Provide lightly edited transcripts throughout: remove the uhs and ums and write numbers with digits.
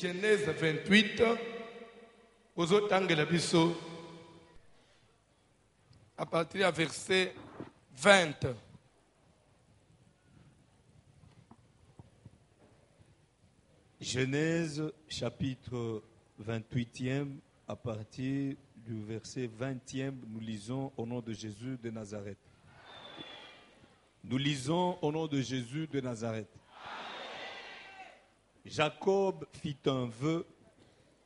Genèse 28, à partir du verset 20. Genèse chapitre 28e, à partir du verset 20e, nous lisons au nom de Jésus de Nazareth. Nous lisons au nom de Jésus de Nazareth. Jacob fit un vœu.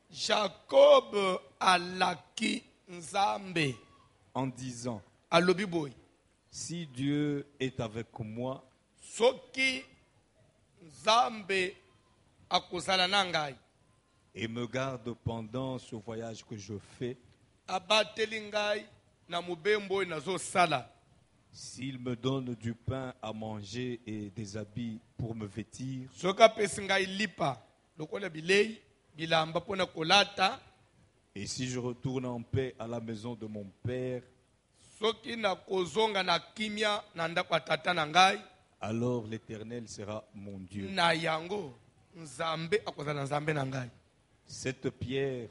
Jacob alaki nzambe En disant, alobi boy, si Dieu est avec moi, soki nzambe akozala na ngai et me garde pendant ce voyage que je fais, abateli ngai na mobembo oyo nazosala, s'il me donne du pain à manger et des habits pour me vêtir, soki apesi ngai lipa lokola bilei bilamba mpona kolata, et si je retourne en paix à la maison de mon père, soki nakozonga na kimia na ndako ya tata na ngai, alors l'Éternel sera mon Dieu. na yango nzambe akozala nzambe na ngai. Cette pierre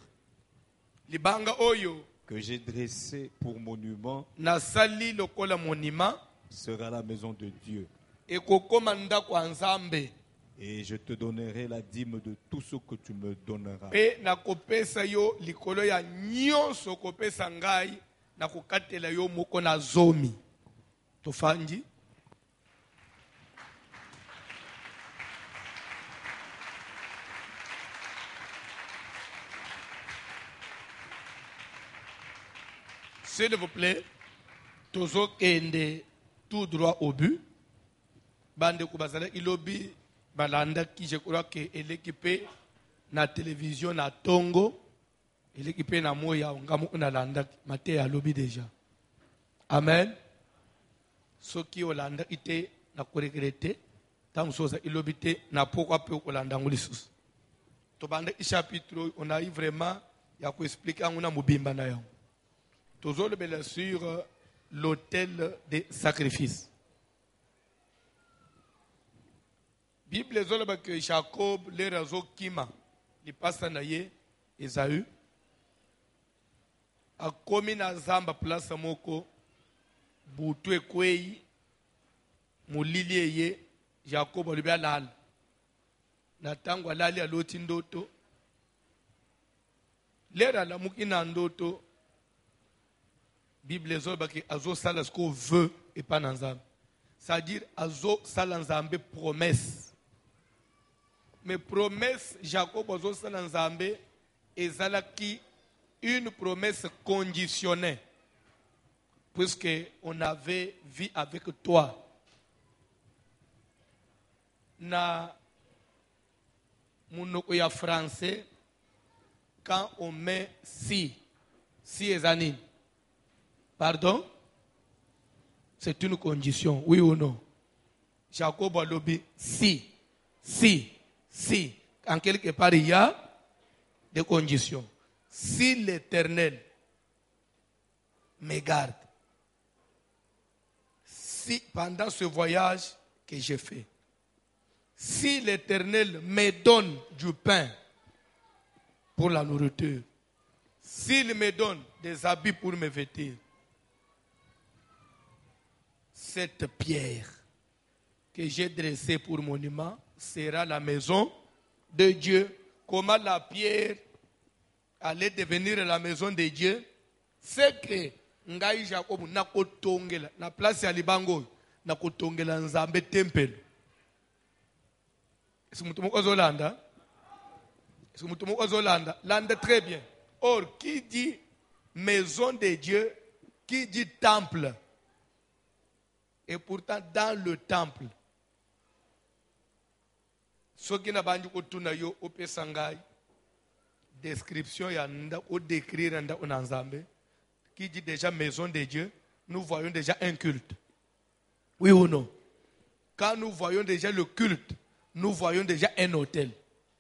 Libanga oyo que j'ai dressée pour monument nasali lokola monima sera la maison de Dieu. ekokoma ndako ya nzambe, Et je te donnerai la dîme de tout ce que tu me donneras. mpe nakopesa yo likolo ya nyonso kopesa ngai, nakokatela yo moko na zomi. Tofandi. S'il vous plaît, tozo kende tout droit au but. Bande kubazala ilobi balanda ki, je crois que l'équipe na télévision na Tongo, l'équipe na moya ngamu na landa mate ya lobi déjà. Amen. Soki olanda ite na koregrete, tant soza ilobi te na pourquoi pe olanda ngulisus. To bande chapitre on a eu vraiment ya ko expliquer nguna mubimba na yo. Toujours bien sur l'autel des sacrifices. Bible est que Jacob les razo kima li passa na ye Esaü a komi na zamba place moko butu ekwei mulili ye Jacob alibi alala na tango alali aloti ndoto lera la mukina ndoto. Bible est azo sala ce qu'on veut et pas nzambe. C'est-à-dire azo sala nzambe promesse. Mais promesse Jacob azo sala nzambe ezalaki une promesse conditionnée. Puisque on avait vu avec toi. Na munoko ya français, quand on met si ezanine. Pardon? C'est une condition, oui ou non? Jacob a lobby, si. En quelque part, il y a des conditions. Si l'Éternel me garde, si pendant ce voyage que j'ai fait, si l'Éternel me donne du pain pour la nourriture, s'il me donne des habits pour me vêtir, cette pierre que j'ai dressée pour monument sera la maison de Dieu. Comment la pierre allait devenir la maison de Dieu? C'est que ngai Jacob nakotongela na place ya libango nakotongela nzambe temple. Est-ce que mutu moko azolanda? Est-ce que mutu moko azolanda? Landa très bien. Or, qui dit maison de Dieu, qui dit temple? Et pourtant, dans le temple, ce qui n'a pas dit que au Pesangay, description, il y a un décrire un ensemble qui dit déjà maison de Dieu, nous voyons déjà un culte. Oui ou non? Quand nous voyons déjà le culte, nous voyons déjà un hôtel.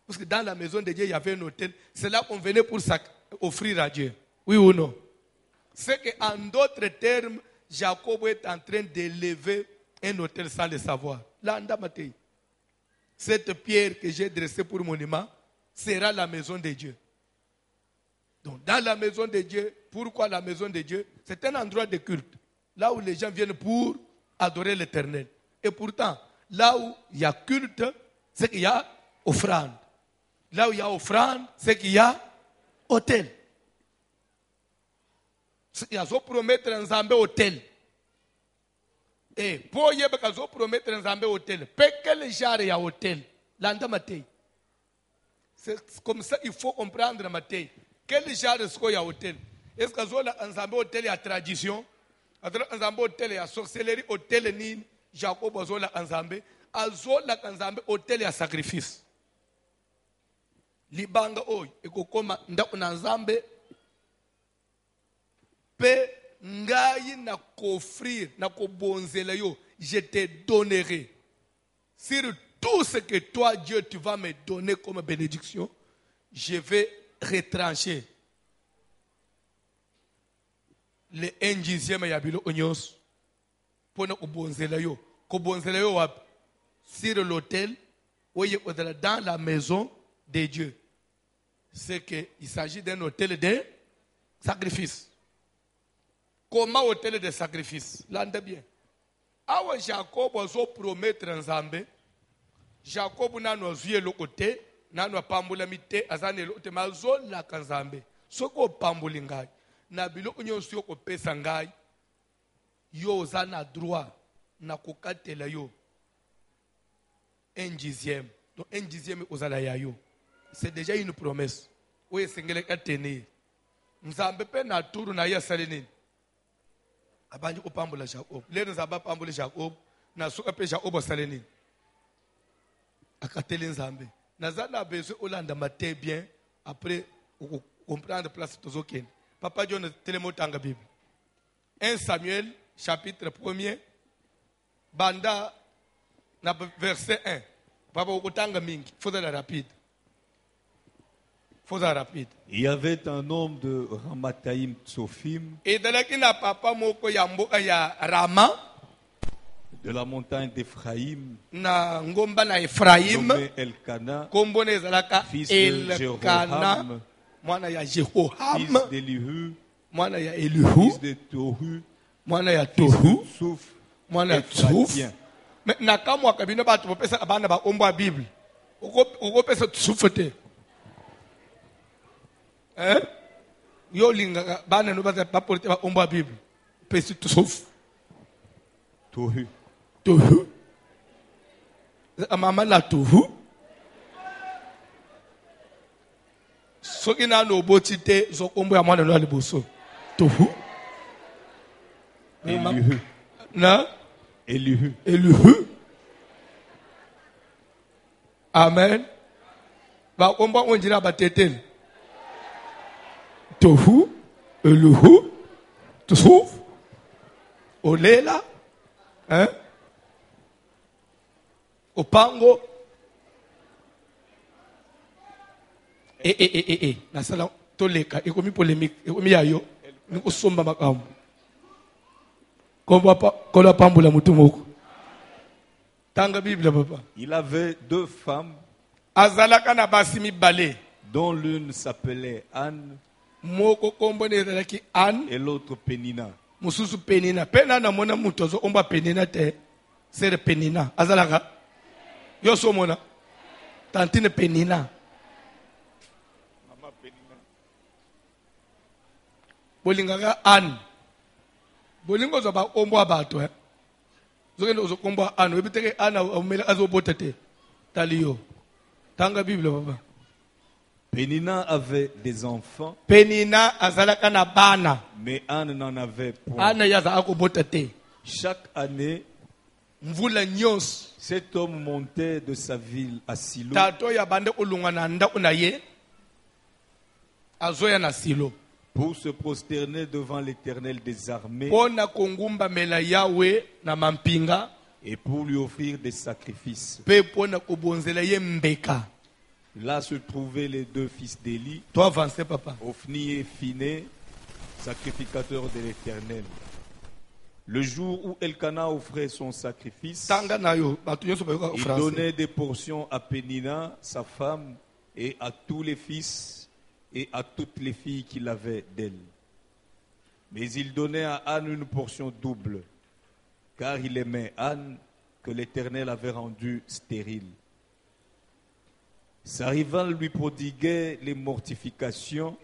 Parce que dans la maison de Dieu, il y avait un hôtel. C'est là qu'on venait pour offrir à Dieu. Oui ou non? C'est qu'en d'autres termes, Jacob est en train d'élever un hôtel sans le savoir. Cette pierre que j'ai dressée pour monument sera la maison de Dieu. Donc, dans la maison de Dieu, pourquoi la maison de Dieu? C'est un endroit de culte. Là où les gens viennent pour adorer l'Éternel. Et pourtant, là où il y a culte, c'est qu'il y a offrande. Là où il y a offrande, c'est qu'il y a hôtel. Il y a promettre un Zambé hôtel. Et pour y avoir promettre un Zambé hôtel, quel genre il y a hôtel? L'anda matei. C'est comme ça il faut comprendre matei. Quel genre est-ce qu'il y a hôtel? Est-ce que un Zambé hôtel il y a tradition? Un Zambé hôtel il y a sorcellerie, hôtel ni Jacob azola un Zambé. Azola un Zambé hôtel il y a sacrifice. Libanga oy ekokoma nda una Nzambe pe ngai na kofrir na kobonzela yo, je te donnerai sur tout ce que toi Dieu tu vas me donner comme bénédiction, je vais retrancher le 1/10 ya bilo onyos pona kobonzela yo wap sur l'autel oye dans la maison de Dieu. C'est qu'il s'agit d'un hôtel de sacrifice. Comment hôtel de sacrifice? L'entendez bien. Awa Jacob a promettre un Zambé. Jacob n'a pas vu le côté, n'a pas pambula mite, azane le côté, mais zone la kanzambe. Soko pambulingai. Nabilo unyo sio ko pesa ngai. Yo zana droit na kokatela yo 1/10. Donc 1/10 ozala ya yo. C'est déjà une promesse. Oui, c'est ce que tenir. Nzambe pe na turu na ya salini. Abandi opambola Jacob. Les nzamba pambola Jacob na suka pe Jacob salini. Akatele nzambe. Nazana besoin olanda matin bien après comprendre place tozoken. Papa John telemotanga Bible. 1 Samuel chapitre 1er banda na verset 1. Papa okotanga mingi. Faut aller rapide. Il y avait un homme de Ramathaïm Tsophim, et de la montagne d'Ephraïm, na ngomba na Ephraim, nommé Elkana, fils de Jeroham, mwana ya Jeroham, fils d'Elihu, mwana ya Elihu, fils de Tohu, mwana ya Tohu, Souf, mwana ya Souf. Mais na kamwa kabino batu bopesa abana ba omba Bible. Ukopesa Tsufete. Yo linga bana no baza baporte ba omba Bible. Pesi Tsuf. Tohu. Mama la Tohu. Soki na no botite zo ombo ya mwana no aliboso. Tohu. Elihu. Na Elihu. Amen. Ba omba onjira bateteli. Tohu, Elihu, Tsuf, Olela, Opango. Nasala toleka, ekomi polémique, ekomi yayo, niko somba makambo. Kola pambula mutu moko. Tanga Bible papa. Il avait 2 femmes, azalaka na basi mibale, dont l'une s'appelait Anne moko kombone ezalaki Anne et l'autre Pénina. mususu Penina. Pena na mona mutu azo omba Penina te. C'est Penina. Azalaka. Yo so mona. Tantine Penina. Mama Penina. Bolingaka Anne. Bolingo zo ba ombo abato. Zokendo zo kombo Anne. Webiteke Anne omela azo botete. Taliyo. Tanga Bible papa. Pénina avait des enfants, Penina azalaka na bana. mais Anne n'en avait point. Anne yaza akobotete. Chaque année, Mvula nyos. cet homme montait de sa ville à Silo Tato ya bande ulunga na nda unaye. Azoya na Silo. pour se prosterner devant l'Éternel des armées Pona kongumba mela Yahweh na mampinga. et pour lui offrir des sacrifices. Pe pona kobonzela ye mbeka. Là se trouvaient les 2 fils d'Élie, Toi avancez papa. Ophni et Phiné, sacrificateurs de l'Éternel. Le jour où Elkana offrait son sacrifice, Tanga na yo batu nyonso ba il français. donnait des portions à Pénina, sa femme, et à tous les fils et à toutes les filles qu'il avait d'elle. Mais il donnait à Anne une portion double, car il aimait Anne que l'Éternel avait rendue stérile. Sa rivale lui prodiguait les mortifications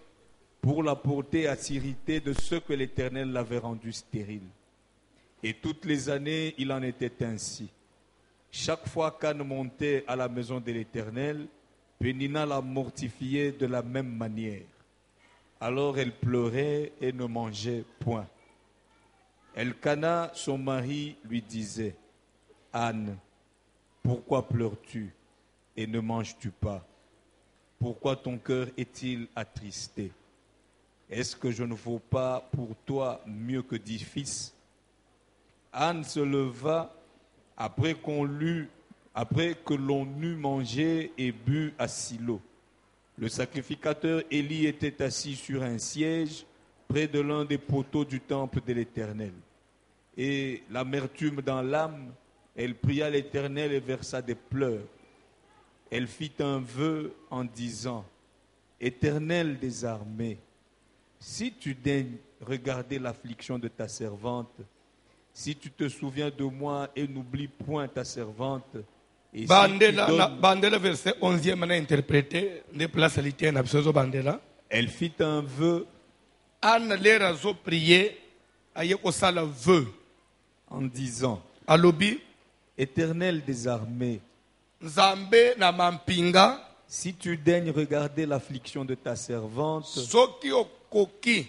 pour la porter à s'irriter de ce que l'Éternel l'avait rendu stérile. Et toutes les années, il en était ainsi. Chaque fois qu'Anne montait à la maison de l'Éternel, Pénina la mortifiait de la même manière. Alors elle pleurait et ne mangeait point. Elkana, son mari, lui disait, « Anne, pourquoi pleures-tu et ne manges-tu pas? Pourquoi ton cœur est-il attristé? Est-ce que je ne vaux pas pour toi mieux que 10 fils? » Anne se leva après que l'on eut mangé et bu à Silo. Le sacrificateur Élie était assis sur un siège près de l'un des poteaux du temple de l'Éternel. Et l'amertume dans l'âme, elle pria l'Éternel et versa des pleurs. Elle fit un vœu en disant, « Éternel des armées, si tu daignes regarder l'affliction de ta servante, si tu te souviens de moi et n'oublie point ta servante, et Bandela verset 11e a interprété de place litien absozo bandela. Elle fit un vœu Anne lera zo prier aye ko sala vœu en disant, alobi Éternel des armées, Nzambe na mampinga si tu daignes regarder l'affliction de ta servante, soki okoki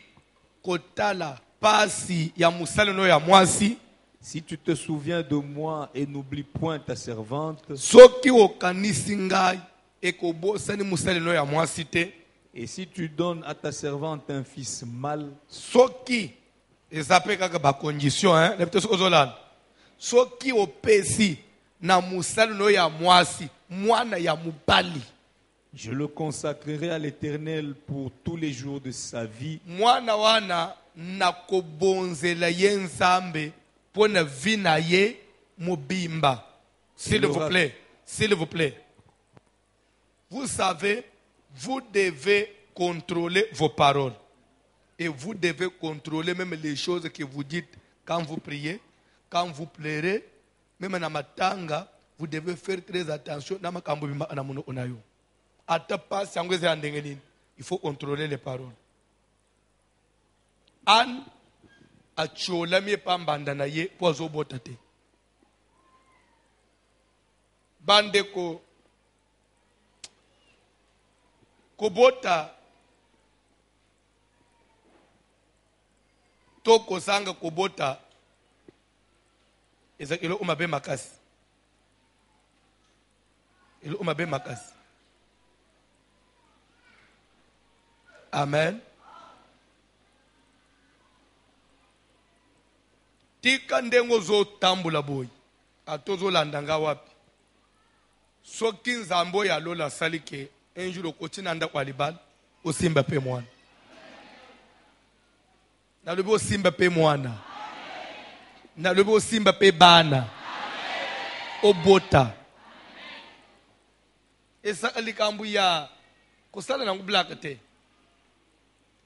kotala pasi ya musala no ya mwasi, si tu te souviens de moi et n'oublie point ta servante, soki okanisi ngai ekobosani musala no ya mwasi te, et si tu donnes à ta servante un fils mâle, soki ezape kaka ba condition lepte soki ozolanda, soki opesi na musala no ya mwasi mwana ya mobali, je le consacrerai à l'Éternel pour tous les jours de sa vie. Mwana wana nakobonzela ye Nzambe pona vi na ye mobimba. S'il vous plaît, s'il vous plaît. Vous savez, vous devez contrôler vos paroles. Et vous devez contrôler même les choses que vous dites quand vous priez, quand vous pleurez, même na matanga, vous devez faire très attention na makambo bimba na muno onayo. Il faut contrôler les paroles. Anne a tcholami pambanda na ye po azobota te. Bandeko kobota toko sanga kobota ezakelo umabe makasi. Elo umabe makasi. Amen. Tika ndengo zo tambula boy. Atozo landanga wapi. Soki Nzambo ya lola salike enjulo kotina nda kwa libal osimba pe mwana. Na lobi osimba pe mwana. Na lobi osimba pe bana. Obota. Esa alikambu ya kosala na ngublaka te.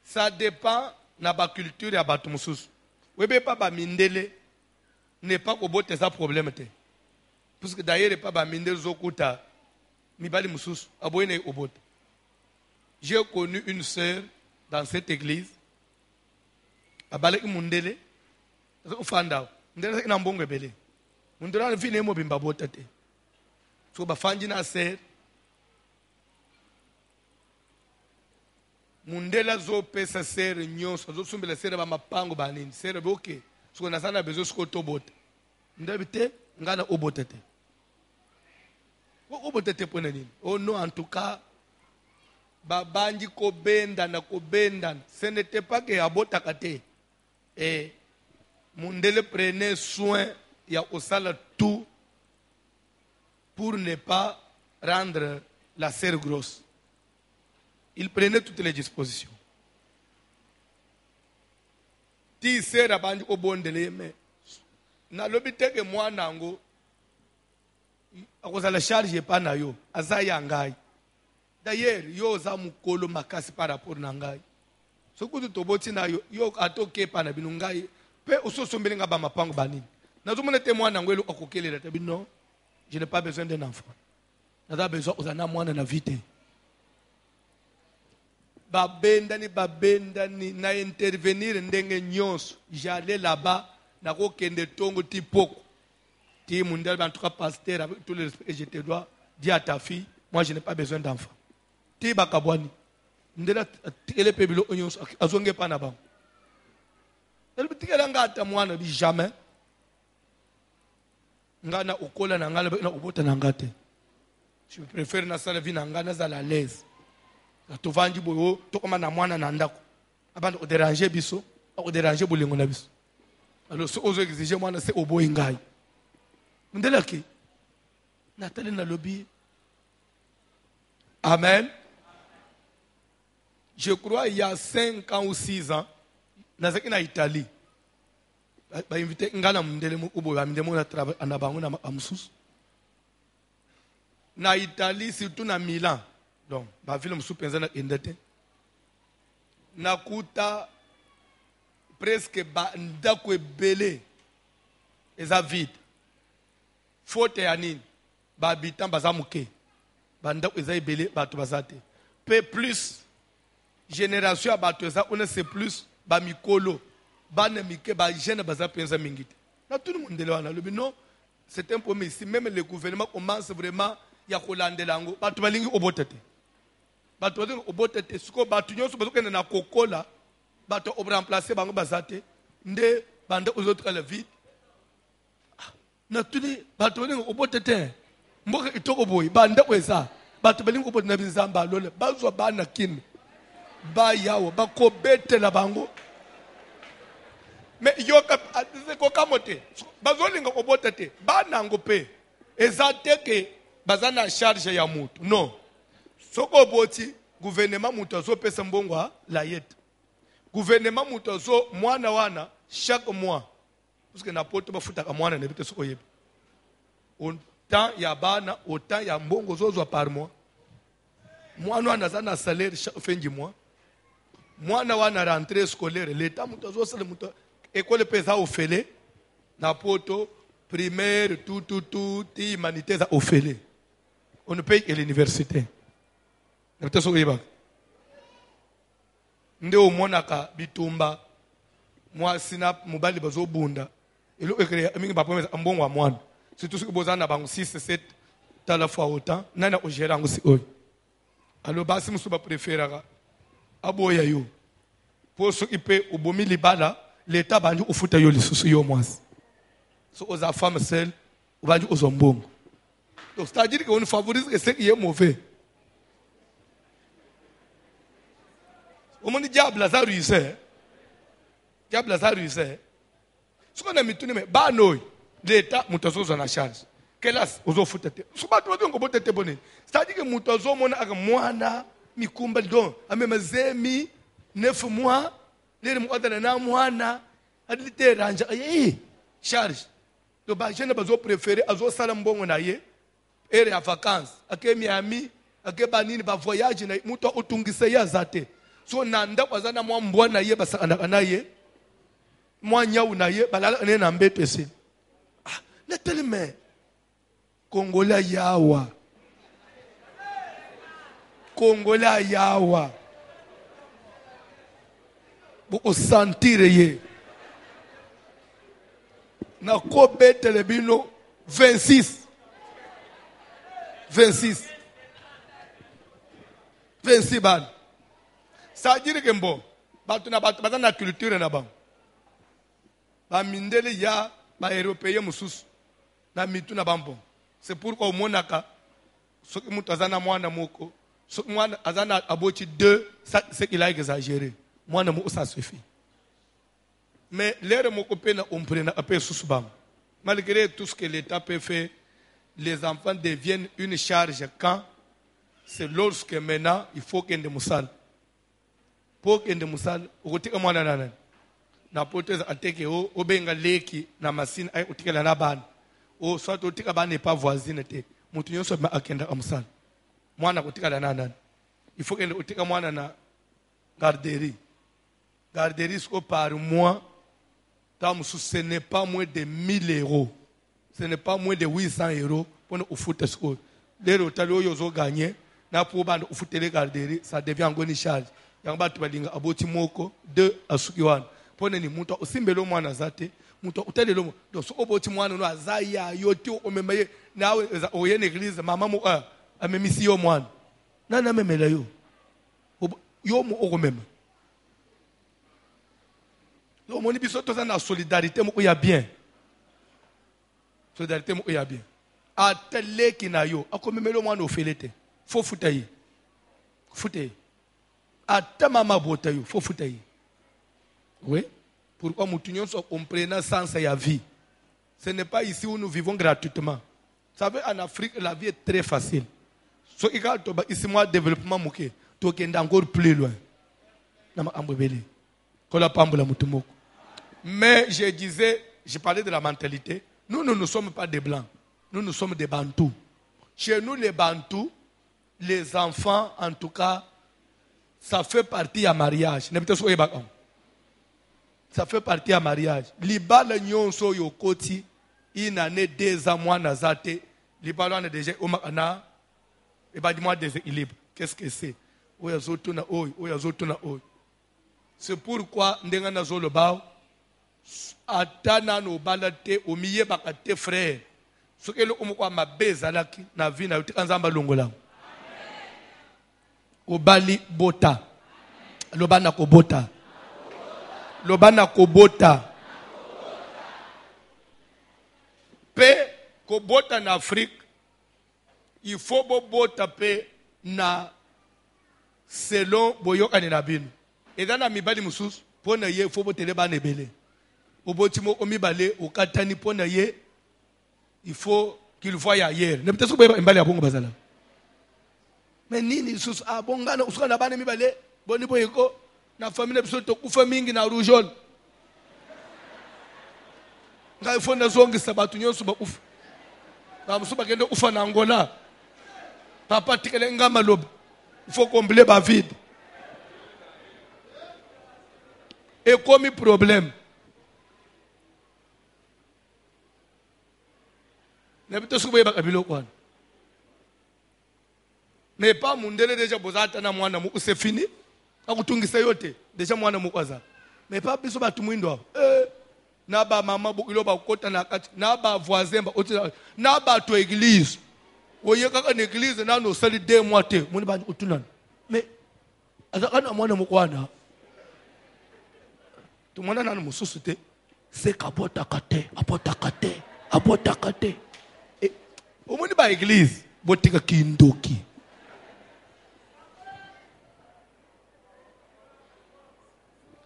Ça dépend de la culture et de mususu. Webe pa ba mindele n'est pas au bout de ça problème te. Parce que d'ailleurs pas ba mindele zokuta mi bali mususu aboyene au bout. J'ai connu une sœur dans cette église. Abaleki mundele ufanda. Ndele ina mbongo bele. Mundela vine mo bimba bota te. So ba fanji na sœur mundela zo pesa sere nyonso zo sumbela sere ba mapango ba nini sere boke so na sana bezo sko to bota ndabite ngana obota te obota te pona nini oh non en tout cas babanji ko benda na ko benda ce n'était pas que abota kate et mundele prenait soin ya osala tout pour ne pas rendre la sere grosse. Il prenait toutes les dispositions. Ti sera banji obondele me. Na lobite ke mwana ngo akozala charge pa na yo azaya ngai. D'ailleurs, yo za mukolo makasi par rapport na ngai. Sokutu toboti na yo atoke pa na bino ngai pe ososombeli nga ba mapango banini. Nazomona te mwana ngwelo akokelela te bino. Je n'ai pas besoin d'un enfant. Naza besoin ozana mwana na vite. Babendani na intervenir ndenge nyonso. J'allais là-bas na ko kende tongo ti poko. Ti mundel en tout cas pasteur avec tout le respect que je te dois dire à ta fille, moi je n'ai pas besoin d'enfant. Ti bakabwani. Ndela tikele pebilo onyonso azonge pa na bango. Elbi tikela ngata mwana bi jamais. Ngana ukola na ngala na ubota na ngate. Je préfère na sala vie na ngana za la l'aise. Tovandi boyo tokoma na mwana na ndako. Abanda o déranger biso, o déranger bolingo na biso. Alors ce ozo exiger mwana c'est oboyi ngai. Ndela ki Nathalie na lobby. Amen. Je crois il y a 5 ans ou 6 ans, nazaki na Italie. Ba invité ngana mundele mo ubo ba mindemo na travail na bango na amususu. Na Italie surtout na Milan. Donc ba ville musu penza na endete. Na kuta presque ba ndako ebele eza vide. Faute ya nini? Ba habitant baza muke. Ba ndako eza ebele bato bazate. Pe plus génération ya bato eza on c'est plus ba mikolo. Bana mike ba jeune baza penza mingite. Na tout le monde le wana lobi non, c'est un problème ici même le gouvernement commence vraiment ya kolandela ngo bato balingi obotete. Bato balingi obotete siko bato nyonso bazokenda na kokola bato obremplacer bango bazate nde bande aux autres la vie. Na tuni bato balingi obotete. Mboka itoko boy bande kweza bato balingi obotete na bizamba lole bazwa bana kin ba yawo ba kobetela bango. Mais yo ko kamote bazolinga obotete bana ngope ezate ke bazana charge ya mutu non soko boti gouvernement mutu azopesa mbongo la yet gouvernement mutu azo mwana wana chaque mois parce que na poto bafuta ka mwana nebite soko yebe autant ya bana autant ya mbongo zozwa par mois mwana wana zana salaire chaque fin du mois mwana wana rentrée scolaire l'état mutu azo sala mutu école pesa ofele na poto primaire tout humanité za ofele on ne paye que l'université nabita so yeba nde omonaka bitumba mwasi na mobali bazobunda elo ekre mingi ba promesa mbongo wa mwana surtout ce que bozana bango 6 7 à la fois autant nana o gérer ngo si oy alors basi musuba préférera aboya yo pour ce qui peut obomi libala l'état bandi ufuta yo lisusu yo mwasi so aux femmes seules bandi ozombongo donc c'est-à-dire qu'on favorise ce qui est mauvais au monde diable Lazare ruise ce qu'on a mis tout mais banoy l'état mutazozo na charge kelas ozofuta te so ba to ngo botete bonne c'est-à-dire que mutazo mona aka mwana mikumba don amema zemi 9 mois les mois na mwana adite ranja charge to ba jeune bazo préférer azo sala mbongo na ye ere ya vacances ake Miami ake banini ba voyage na muto utungise ya zate so nanda kwazana mwa mbwa na ye basakana na ye mwa nyau na ye balala ne na mbeto ese na teleme Kongola yawa boko sentire ye na ko betele bino 26 ban ça dire que bon batu na batu bazana culture na bango ba mindele ya ba européen mususu na mitu na bambo c'est pourquoi au monaka soki mutu azana mwana moko soki mwana azana aboti 2 c'est qu'il a exagéré mwana mo ça suffit mais l'air moko pena omprena ape susu bam malgré tout ce que l'état peut faire les enfants deviennent une charge quand c'est lorsque maintenant il faut qu'ende musal pour qu'ende musal okotika mwana nana na poteza ateke o benga leki na masine ay otikela na bana o soit otika bana pas voisine te mutu nyonso akenda amusala mwana kotikala nana il faut que utika mwana na garderie. Garderie par mois, ce n'est pas moins de 1000 euros. Ce n'est pas moins de 800 euros pour nous foutre ce qu'on. Les rotalo yozo gagné, na pour bande foutre les garderies, ça devient encore une charge. Yamba tu balinga aboti moko 2 asukiwan. Pour ni muto osimbelo mwana zate, muto utele lomo. Donc so oboti mwana no azaya yoti o memeye na o yene église mama mo amemisi yo mwana. Na memela yo. Yo mo o même. Yo moni biso to na solidarité mo ya bien. Solidarité mo ya bien. A tele kina yo, akomemelo mwana ofelete. Faut futaye. Futaye. A ta mama bota yo, faut futaye. Oui. Pourquoi nous tous comprenons sens et la vie. Ce n'est pas ici où nous vivons gratuitement. Vous savez, en Afrique, la vie est très facile. So, ici, moi, développement, tu es encore plus loin. Mais je disais, je parlais de la mentalité. Nous ne sommes pas des Blancs. Nous sommes des Bantous. Chez nous, les Bantous, les enfants, en tout cas, ça fait partie à mariage. Ça fait partie à mariage. Libala nyonso yokoti inane 2 ans moi nazate. Libala on est déjà au makana. Et bah dis-moi déséquilibre. Qu'est-ce que c'est? Oya zotuna oy, oya zotuna oy. C'est pourquoi ndenga nazo le bao. Atana no balate omiye bakate frère. Ce que le omukwa mabeza laki na vie na yote kanzamba longola. Obali bota. Lobana ko bota. Lobana kobota. Pe kobota en Afrique, il faut bota pe na selon boyoka ni nabino. Et dans la mibali musus, pona ye faut botele ba nebele. Obotimo omibale okatani pona ye, il faut qu'il voie ailleurs. Ne peut-être pas mbali abongo bazala. Mais nini sus abongana usukana bana mibale, boni boyeko. Na famille biso to kufa mingi na rougeole ngai fona zongi sabatu nyonso ba ufa na musuba kende ufa na Angola papa tikele ngama loba il faut combler ba vide et comme problème ne bito subo ba kabilo kwana mais pas mundele déjà bozata na mwana mu c'est fini. Akutungisa yote deja mwana mukwaza mais pas biso batu mwindo na ba mama bukilo ba kota na kati na ba voisin ba na ba to église oye kaka na église na no sali 2 mois te muni ba utunana mais azakana mwana mukwana to mwana na mususu te c'est kapota kate apota kate et omuni ba église botika kindoki.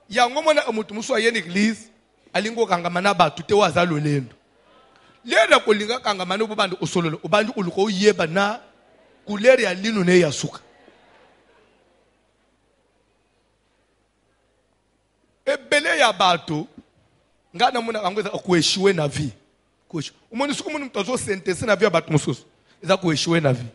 Yango mona mutu musu ayene église alingo kangamana batu te wazalo lendo lenda kolinga kangamana ubandi usololo ubandi uluko uyeba na kulere ya lino ne yasuka ebele ya batu ngana muna angweza kuheshiwe na vie kuheshu umoni suku munu mtazo sentence na vie batu mususu iza kuheshiwe na vie.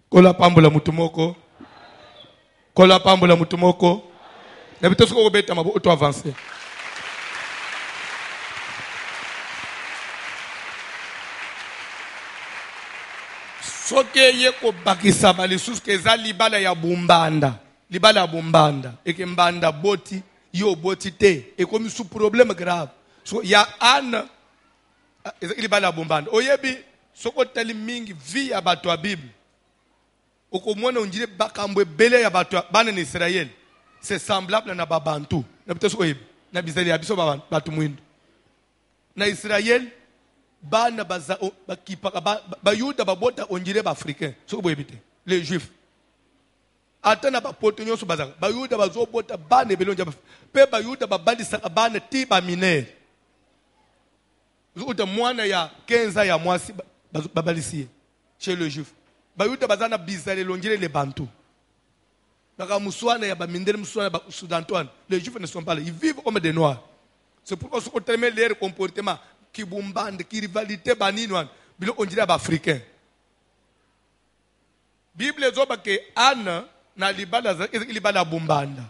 Kola pambola mutumoko. Kola pambola mutumoko. Na bito soko beta mabo auto avancer. Soke yeko bakisa balisusu keza libala ya bumbanda. Libala ya bumbanda. Eke mbanda boti, yo boti te. Eko misu problème grave. So ya ana libala ya bumbanda. Oyebi soko tali mingi vi ya batu wa Bible. Okomona onjire bakambwe bele ya batu bana na Israël. C'est semblable na babantu. Na biteso oyebi. Na bizali ya biso batu mwindu. Na Israël bana baza bakipa bayuda babota onjire ba africain. Soko boyebite. Les juifs. Atana ba poto nyonso bazaka. Bayuda bazobota bana belonja pe bayuda babandisa bana ti ba minere. Uta mwana ya 15 ya mwasi babalisiye chez le juif. Bayuda bazana bizale longire les bantou. Baka muswana ya ba mindere muswana ba sudantoine. Les juifs ne sont pas là, ils vivent comme des noirs. C'est pourquoi ce qu'on leur comportement qui bombande, qui rivalité baninoine, bilo on dirait africain. Bible zoba que Anne na libala libala bombanda.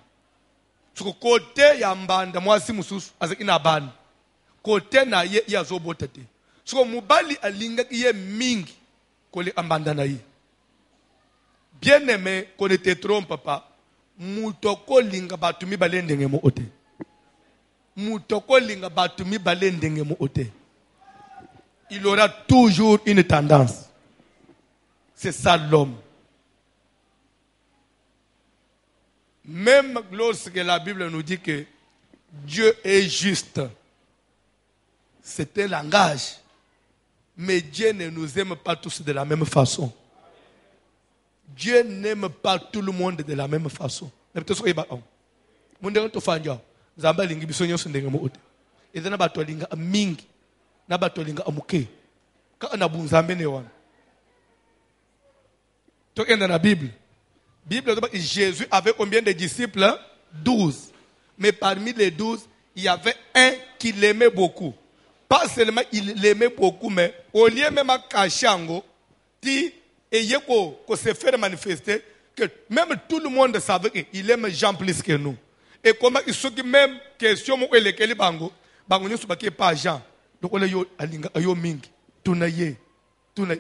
Sur côté ya mbanda moi si mususu azaki na ban. Côté na ye ya zobotete. Sur mubali alinga ye mingi kole ambanda na ye. Bien aimé, qu'on ne te trompe pas. Mutoko linga batumi balendenge mo ote. Mutoko linga batumi balendenge mo ote. Il aura toujours une tendance. C'est ça l'homme. Même lorsque la Bible nous dit que Dieu est juste, c'est un langage. Mais Dieu ne nous aime pas tous de la même façon. Dieu n'aime pas tout le monde de la même façon. Zamba lingi bisonyo sundenge mo ote. Eza na bato linga mingi, na bato linga amuke. Ka na bunzambe ne wana. To enda na Bible. Bible Jésus avait combien de disciples? 12. Mais parmi les 12, il y avait un qui l'aimait beaucoup. Pas seulement il l'aimait beaucoup, mais au lieu même à Kachango, dit et yeko ko se faire manifester que même tout le monde savait qu'il aime Jean plus que nous. Et comment il se dit même question mo elekeli bango nyoso baké pas Jean. Donc on yo alinga yo mingi tunaye.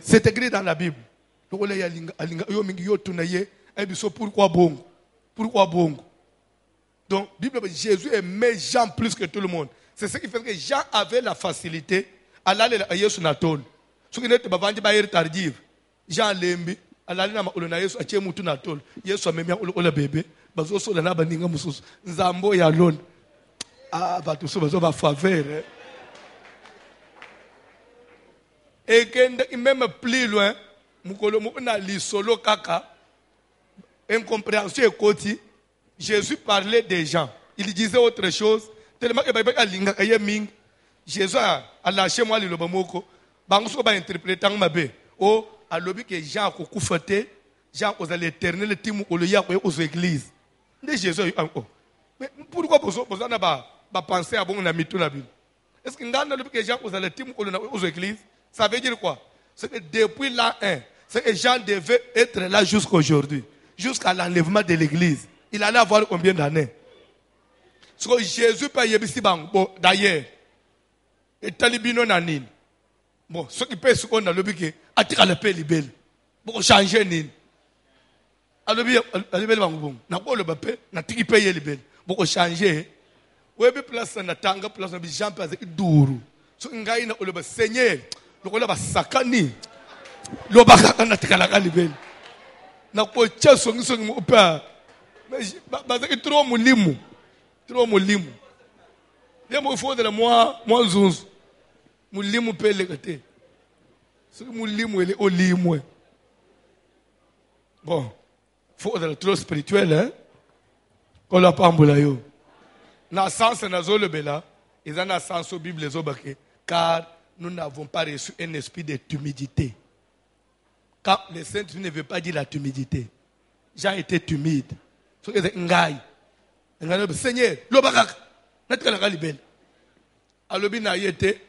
C'est écrit dans la Bible. Donc on alinga yo mingi yo tunaye et biso pourquoi bongo? Pourquoi bongo? Donc Bible Jésus aimait Jean plus que tout le monde. C'est ce qui fait que Jean avait la facilité à aller à Yesu natol. Ce qui n'était pas vendu par tardive. Jean lembi alali na maolo na Yesu achie mutu na tolo. Yesu amemia ola bébé bazo so na baninga mususu nzambo ya lone. Ah batu so bazo ba faveur. Et que même plus loin mukolo mu na lisolo kaka incompréhension ekoti. Jésus parlait des gens. Il disait autre chose. Tellement que baba alinga kaye ming. Jésus a lâché moi le lobamoko. Bango so ba interprétant mabe. Oh à l'objet que Jean a koufaté, Jean aux l'éternel timu au lieu aux églises. Mais Jésus encore. Mais pourquoi vous n'avez pas pensé à bon ami tout la Bible? Est-ce que l'objet que Jean aux timu aux églises, ça veut dire quoi? C'est que depuis l'an 1, c'est que Jean devait être là jusqu'à aujourd'hui, jusqu'à l'enlèvement de l'église. Il allait avoir combien d'années? Ce que Jésus peut y avoir d'ailleurs, et talibino nanin. Bon, ce qui peut se qu'on a le biquet, à tirer le paix libelle. Pour changer nin. Alors, libelle bon. N'a pas le papier, n'a tiré payer libelle. Pour changer. Oui, mais place na tanga, place na bijam pas duru. Ce qui gagne le Seigneur, le rôle va sakani. Le baka na tiré la libelle. N'a pas tcha son mon père. Mais c'est trop mon limu. Trop mon limu. Il faut de moi zunz. Mulimu pele kate. Ce mulimu ele olimwe. Bon, faut être trop spirituel, hein? Qu'on l'a pas ambula yo. Na sens na zolo bela, ils en a sens au Bible zobake, car nous n'avons pas reçu un esprit de timidité. Quand le Saint-Esprit ne veut pas dire la timidité. Jean était timide. Ce que c'est ngai. Seigneur, l'obakak, n'a-t-il pas libelle. Alobi na yete.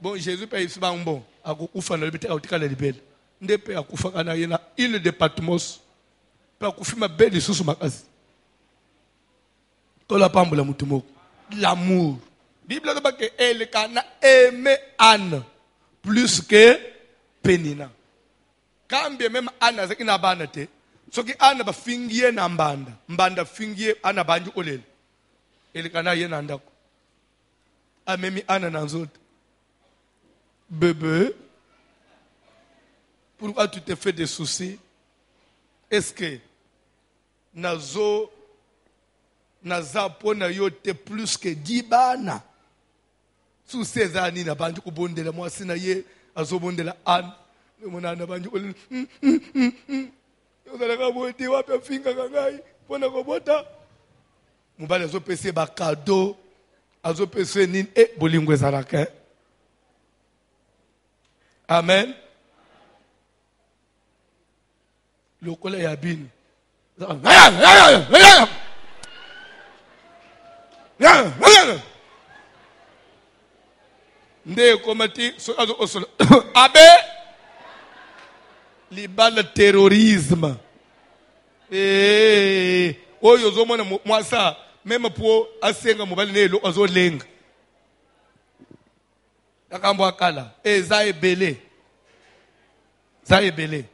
Bon, Jésus paye ce bon. A kufa na libete autika la libelle. Ndepe a kufa kana yena île de Patmos. Pa kufima belle sous makasi. Tola pambula mutumo. L'amour. Bible dit que elle kana aimé Anne plus que Pénina. Quand bien même Anne azaki na banate. So ki Anne ba fingie na mbanda. Mbanda fingie Anne banju olele. Elle kana yena ndako. Amemi Anne na nzoto. Bébé, pourquoi tu te fais des soucis? Est-ce que nazo pona yote plus que 10 bana? Sous ces années, na bandu ko bondela moi sina ye azo bondela an. Mona na bandu ko yozala ka bote wapi finga kangai pona ko bota. Mubale azo pese ba cadeau, azo pese nin e bolingwe zalaka. Amen. Le collègue Yabin. Nde komati so azo osolo. Abe libala terrorisme. Oyo zo mona mwasa même pour asenga mobali ne lo azo lenga. Akambo akala eza ebele. Za ebele.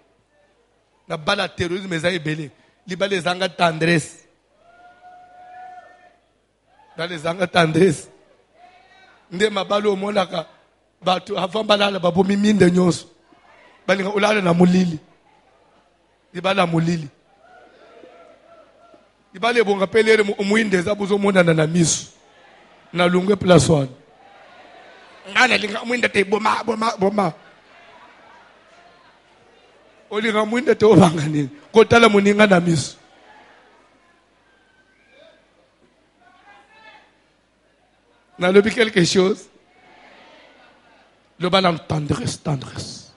Na bala terrorisme eza ebele. Libala ezanga tendresse. Dans zanga tendresse. Nde mabalo omonaka batu avambalala babomi minde nyonso. Balinga ulala na mulili. Libala mulili. Libala ebonga pelere muinde zabuzo monana na miso. Na lungwe place one. Ngana linga muinde te boma. Olinga muinde te obanga nini. Kotala muninga na miso. N'a le quelque chose? Le bal tendresse.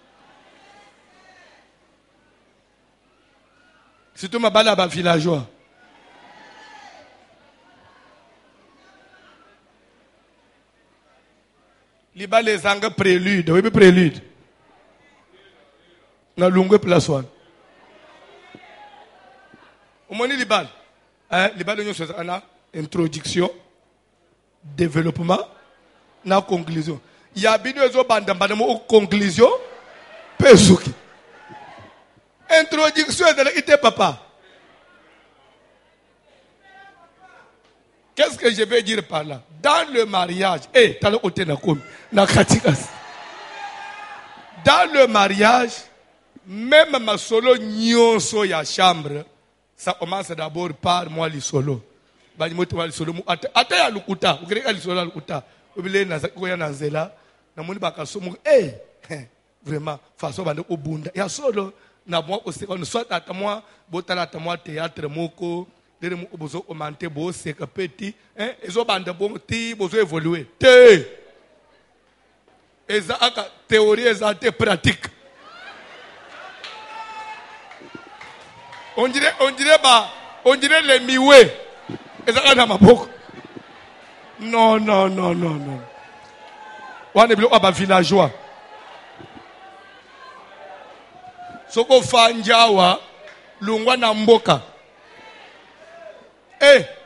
Surtout ma balle à villageois. Les balles les anges prélude. Oui, prélude. N'a longue place one. Au moins les balles. Les balles nous sont en introduction. Développement, na conclusion. Il y a bien des autres conclusion. Pesuki. Introduction de papa. Qu'est-ce que je vais dire par là? Dans le mariage, dans le mariage, même ma solo nyonso ya chambre, ça commence d'abord par moi le solo. Ata ya lukuta ukereka lisolo lukuta obile na koya na nzela na moni bakasomo vraiment façon bande obunda ya solo na moi oseka no soit ata moi botala ata moi théâtre moko dere mo bozo augmenter bo seka petit ezo bande bon ti bozo évoluer te eza aka théorie eza te pratique on dirait les miwe. Non. On est bloqué à villageois. Soko fanjawa lungwa na mboka.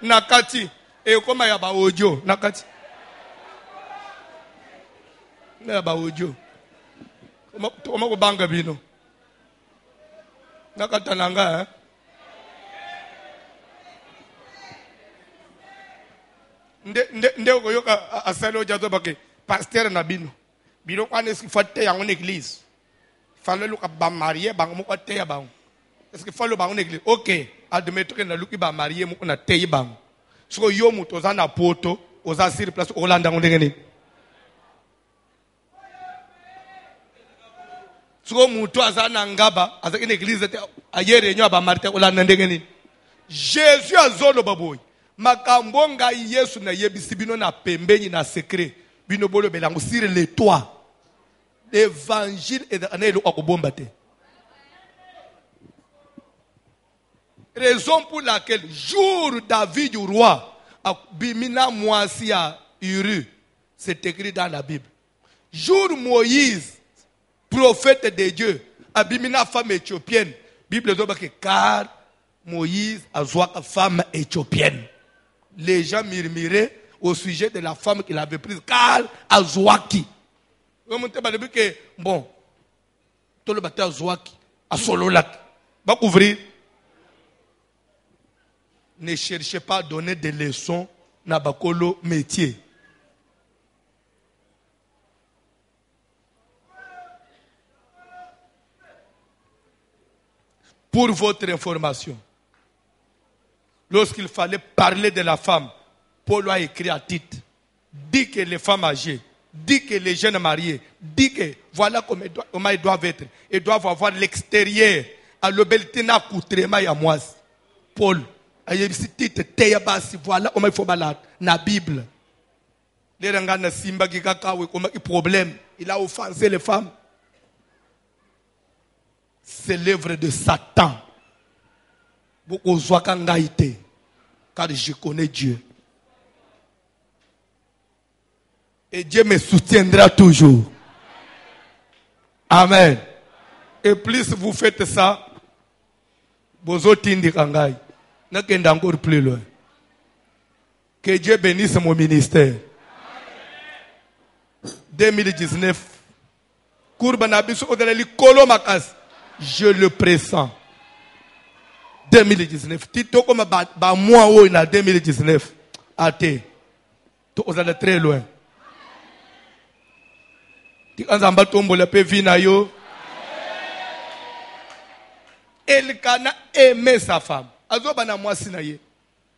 Nakati. Koma ya ba audio nakati. Na ba audio. Koma ko banga bino. Nakata nanga Nde okoyoka asalo jato bake pasteur na bino kwa neski fate yango église fallait luka ba marié bango mo te ya bango est-ce que fallait bango église OK admettre que na luki ba marié mo na te bango so yo muto za na poto oza sur place olanda ngenge ni so muto aza na ngaba aza une église ayere nyo ba marité olanda ngenge ni Jésus azolo baboy Makambonga Yesu na yebisi bino na pembeni na secret bino bolo belango sur les toits. L'évangile est dans le okobombate. Raison pour laquelle jour David du roi bimina moisi à Uru, c'est écrit dans la Bible. Jour Moïse prophète de Dieu abimina femme éthiopienne, Bible dit car Moïse a joué femme éthiopienne. Les gens murmuraient au sujet de la femme qu'il avait prise, car Azouaki. Bon, tout le bâtiment Azouaki, à Sololak, va couvrir. Ne cherchez pas à donner des leçons dans Bakolo métier. Pour votre information, lorsqu'il fallait parler de la femme, Paul a écrit à Tite, dit que les femmes âgées, dit que les jeunes mariés, dit que voilà comment ils doivent être. Ils doivent avoir l'extérieur. À l'obélité n'a coûté à moi. Paul a dit Tite, voilà comment il faut balader. La Bible. Les gens qui simba qui kakao comment il problème. Il a offensé les femmes. C'est l'œuvre de Satan. Car je connais Dieu. Et Dieu me soutiendra toujours. Amen. Et plus vous faites ça, vous autres indiquez, n'allez encore plus loin. Que Dieu bénisse mon ministère. 2019. Je le pressens. 2019. Tito comme moi ou en 2019. Athée. Vous allez très loin. Tikazamba tombo la pe vina yo. Elkana aimait sa femme. Azo bana mwasi na ye.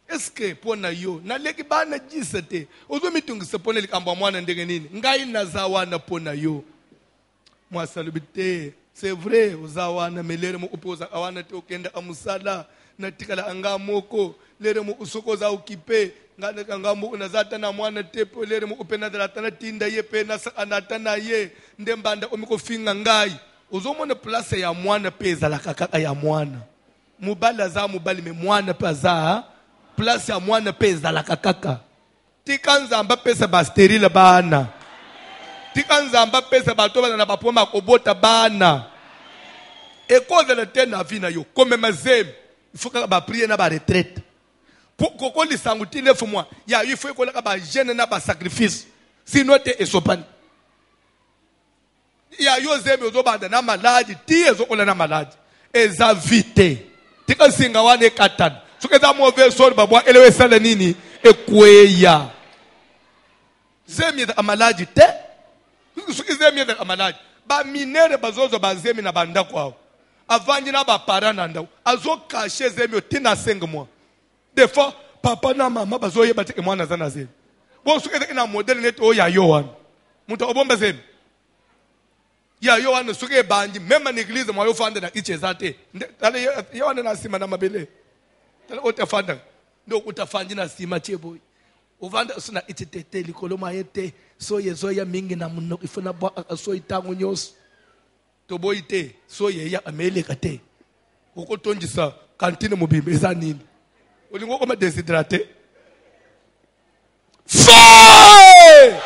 Est-ce que pour na yo na leki bana jisete. Ozo mitungi se pone likamba mwana ndenge nini. Ngai na zawana pona yo. Mwasi alubite. C'est vrai, uzawana melere mu upoza awana te okenda amusala na tikala anga moko lere mu usoko za ukipe ngane kanga mu unazata na mwana tepo lere mu upena dala tinda ye pe na anatana ye ndembanda omiko finga ngai uzomona place ya mwana peza la kaka ya mwana mubala za mubali me mwana peza place ya mwana peza la kaka tikanzamba pesa ba sterile bana tikanzamba pesa bato bana na bapoma kobota bana ekoza le tena vina yo comme mazem il faut que ba prier na ba retraite pour koko lisanguti 9 mois ya il faut que la ba jeune na ba sacrifice sinon te esopani ya yo zeme zo banda na maladi ti ezo kola na maladi eza vite tikansinga wane katana sukeza mauvais sort babwa elewe sala nini ekweya zeme da maladi te zemi da amaladi ba minere bazozo bazemi na banda kwao avanyi na ba parana ndao azo cacher zemi tina 5 mois des fois papa na mama bazo yeba te mwana zana zemi bon suke na model net o ya yohan muto obomba zemi ya yohan suke bandi même en église mo yo fanda na ichezate tale yohan na sima na mabele tale otafanda ndo utafandi na sima cheboy uvanda suna itete likolo mayete soye zoya mingi na muno ifuna bwa so itango nyos to boite soye ya ameleka te ukotonjisa kantine mubimbe ezanini ulingo koma déshydraté fire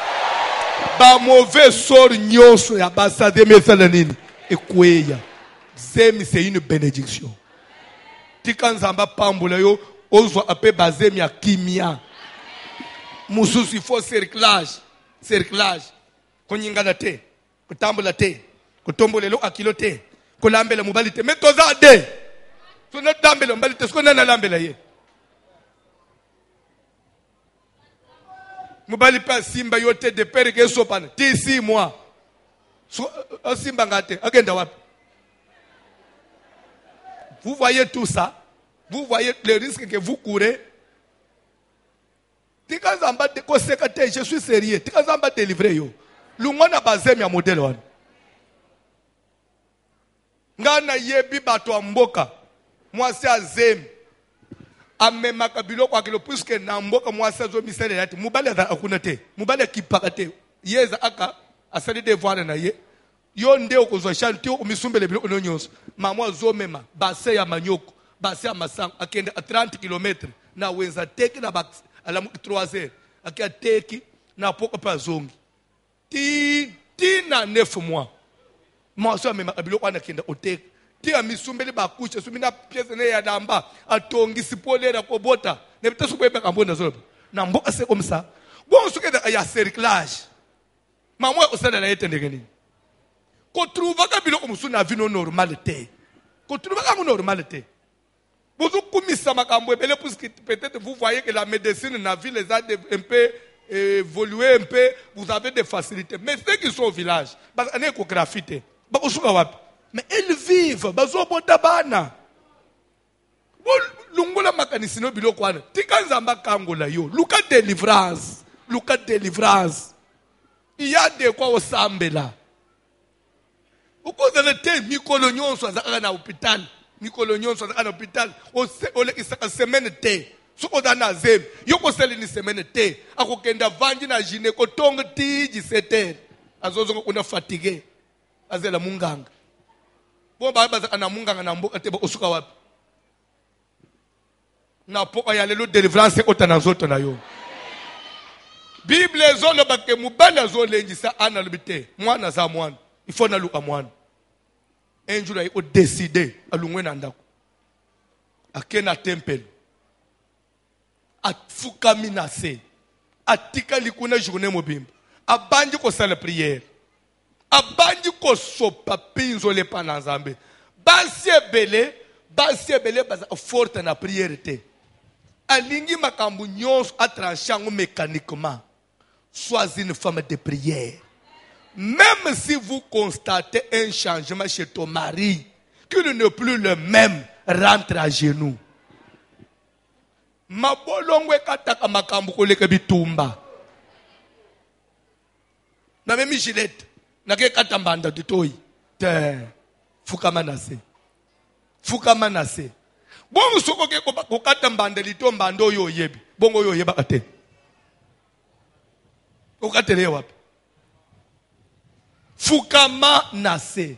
ba mauvais sort nyoso ya basa de mesalanini ekweya zemi c'est une bénédiction tikanzamba pambula yo ozo ape bazemi ya kimia mususu il faut cerclage konyingana te kutambola te kutombolelo akilo te kulambela mubali te metoza de so na tambela mubali te so na lambela ye mubali pa simba yote de pere ke sopana ti 6 mois so simba ngate agenda wapi vous voyez tout ça vous voyez le risque que vous courez. Tikazamba te koseka te je suis sérieux tikazamba te livrer yo lungwana bazemi ya modèle wana ngana yebi bato amboka mwasi azemi amemaka biloko akilo puisque na mboka mwasi azo misele yati mubali akuna te mubali kipaka te yeza aka asali devoir na ye yo nde okozwa chantier umisumbele biloko nyonso mama azomema base ya manyoko base ya masango akende a 30 km na wenza teki na bak ala 3 heures akia teki na poko pa zongi ti na 9 mois moi so mema biloko ana kenda oteki ti amisumbele bakuche sumina pièce ne ya damba atongi sipolera ko bota ne bitasu kwebe kambona zo na mboka se comme ça bon suke ya cerclage maman osala na yetendeke nini ko trouva ka biloko musuna vino normalité ko trouva ka normalité. Vous peut-être vous voyez que la médecine dans la ville les a un peu évolué, un peu, vous avez des facilités. Mais ceux qui sont au village, mais ils vivent. Délivrance. Il y a de quoi au Sambela. Vous avez des coloniaux à l'hôpital. Nicolonion soit à l'hôpital, au semaine T. Soko dana zem, yoko seli ni semaine T. Ako kenda vanji na gynéco tonga ti 17h. Azozo una fatigué. Azela munganga. Bon ba ba ana munganga na mboka te ba osuka wapi. Na poko ya lelo délivrance ko tana zoto na yo. Bible ezoloba ke mobali azolengisa ana lobite mwana za mwana il faut na luka mwana un jour il décider alungwe na ndako akena temple afukami na se atika likuna journée mobimba abanji ko sala prière abanji ko sopa pinzo le pana nzambe basi ebele baza forte na prière te alingi makambu nyonso atranchant mécaniquement. Sois une femme de prière. Même si vous constatez un changement chez ton mari, qu'il n'est plus le même, rentre à genoux. Mabolongwe kataka makambu koleka bitumba. Na memi gilette, na ke katambanda ditoi. Te fukamanase. Fukamanase. Bongo soko ke ko katambanda litombanda oyo yebi. Bongo oyo yeba kate. Okatele wapi? Fukama nase.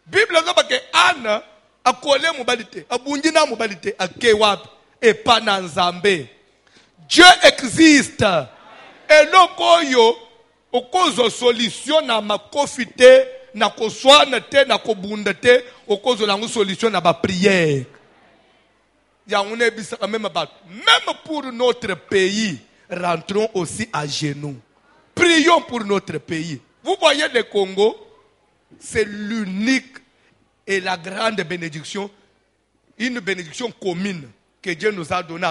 Bible ngaba ke ana akole mubalite, abunjina mubalite ake wapi? Et pas dans Zambé. Dieu existe. Et lokoyo okozo solution na makofite na koswana te na kobunda te okozo langu solution na ba prière. Même pour notre pays, rentrons aussi à genoux. Prions pour notre pays. Vous voyez le Congo, c'est l'unique et la grande bénédiction, une bénédiction commune que Dieu nous a donnée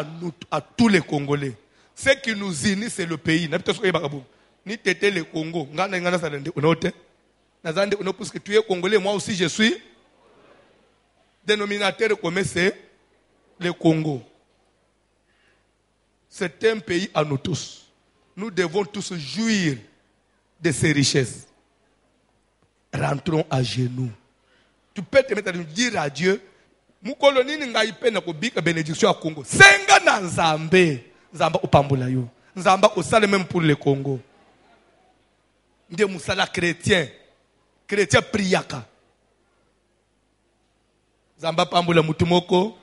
à tous les Congolais. Ce qui nous unit, c'est le pays. Ni tété le Congo. Parce que tu es Congolais, moi aussi je suis. Dénominateur commun, c'est le Congo. C'est un pays à nous tous. Nous devons tous jouir de ces richesses. Rentrons à genoux. Tu peux te mettre à dire à Dieu, Mukoloni ngai pe na kobika bénédiction à Congo. Senga na Nzambe. Nzamba opambola yo. Nzamba osale même pour le Congo. Nde musala chrétien. Chrétien priaka. Nzamba pambola mutumoko.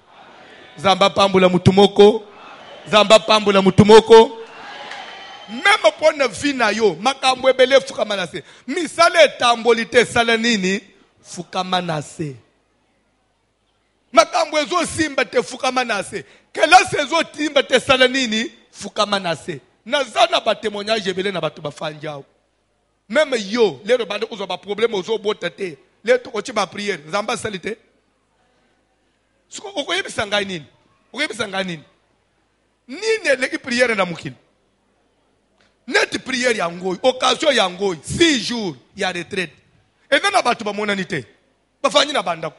Nzamba pambola mutumoko. Nzamba pambola mutumoko. Même pour na vie na yo, makambo ebele fukamanase. Misale tambolite sala nini? Fukamanase. Makambo ezo simba te fukamanase. Kelase ezo timba te sala nini? Fukamanase. Nazana ba témoignage ebele na bato bafanjao. Même yo, les rebande ozo ba problème ozo botate. Les to kochi ba prière, nzamba salite. Suko okoyebisa ngai nini? Okoyebisa ngai nini? Nini leki prière na mukini? Net prière yangoy, occasion yangoy, 6 jours, il y a retraite. Et non, abatu ba monanité. Ba fanyi na banda.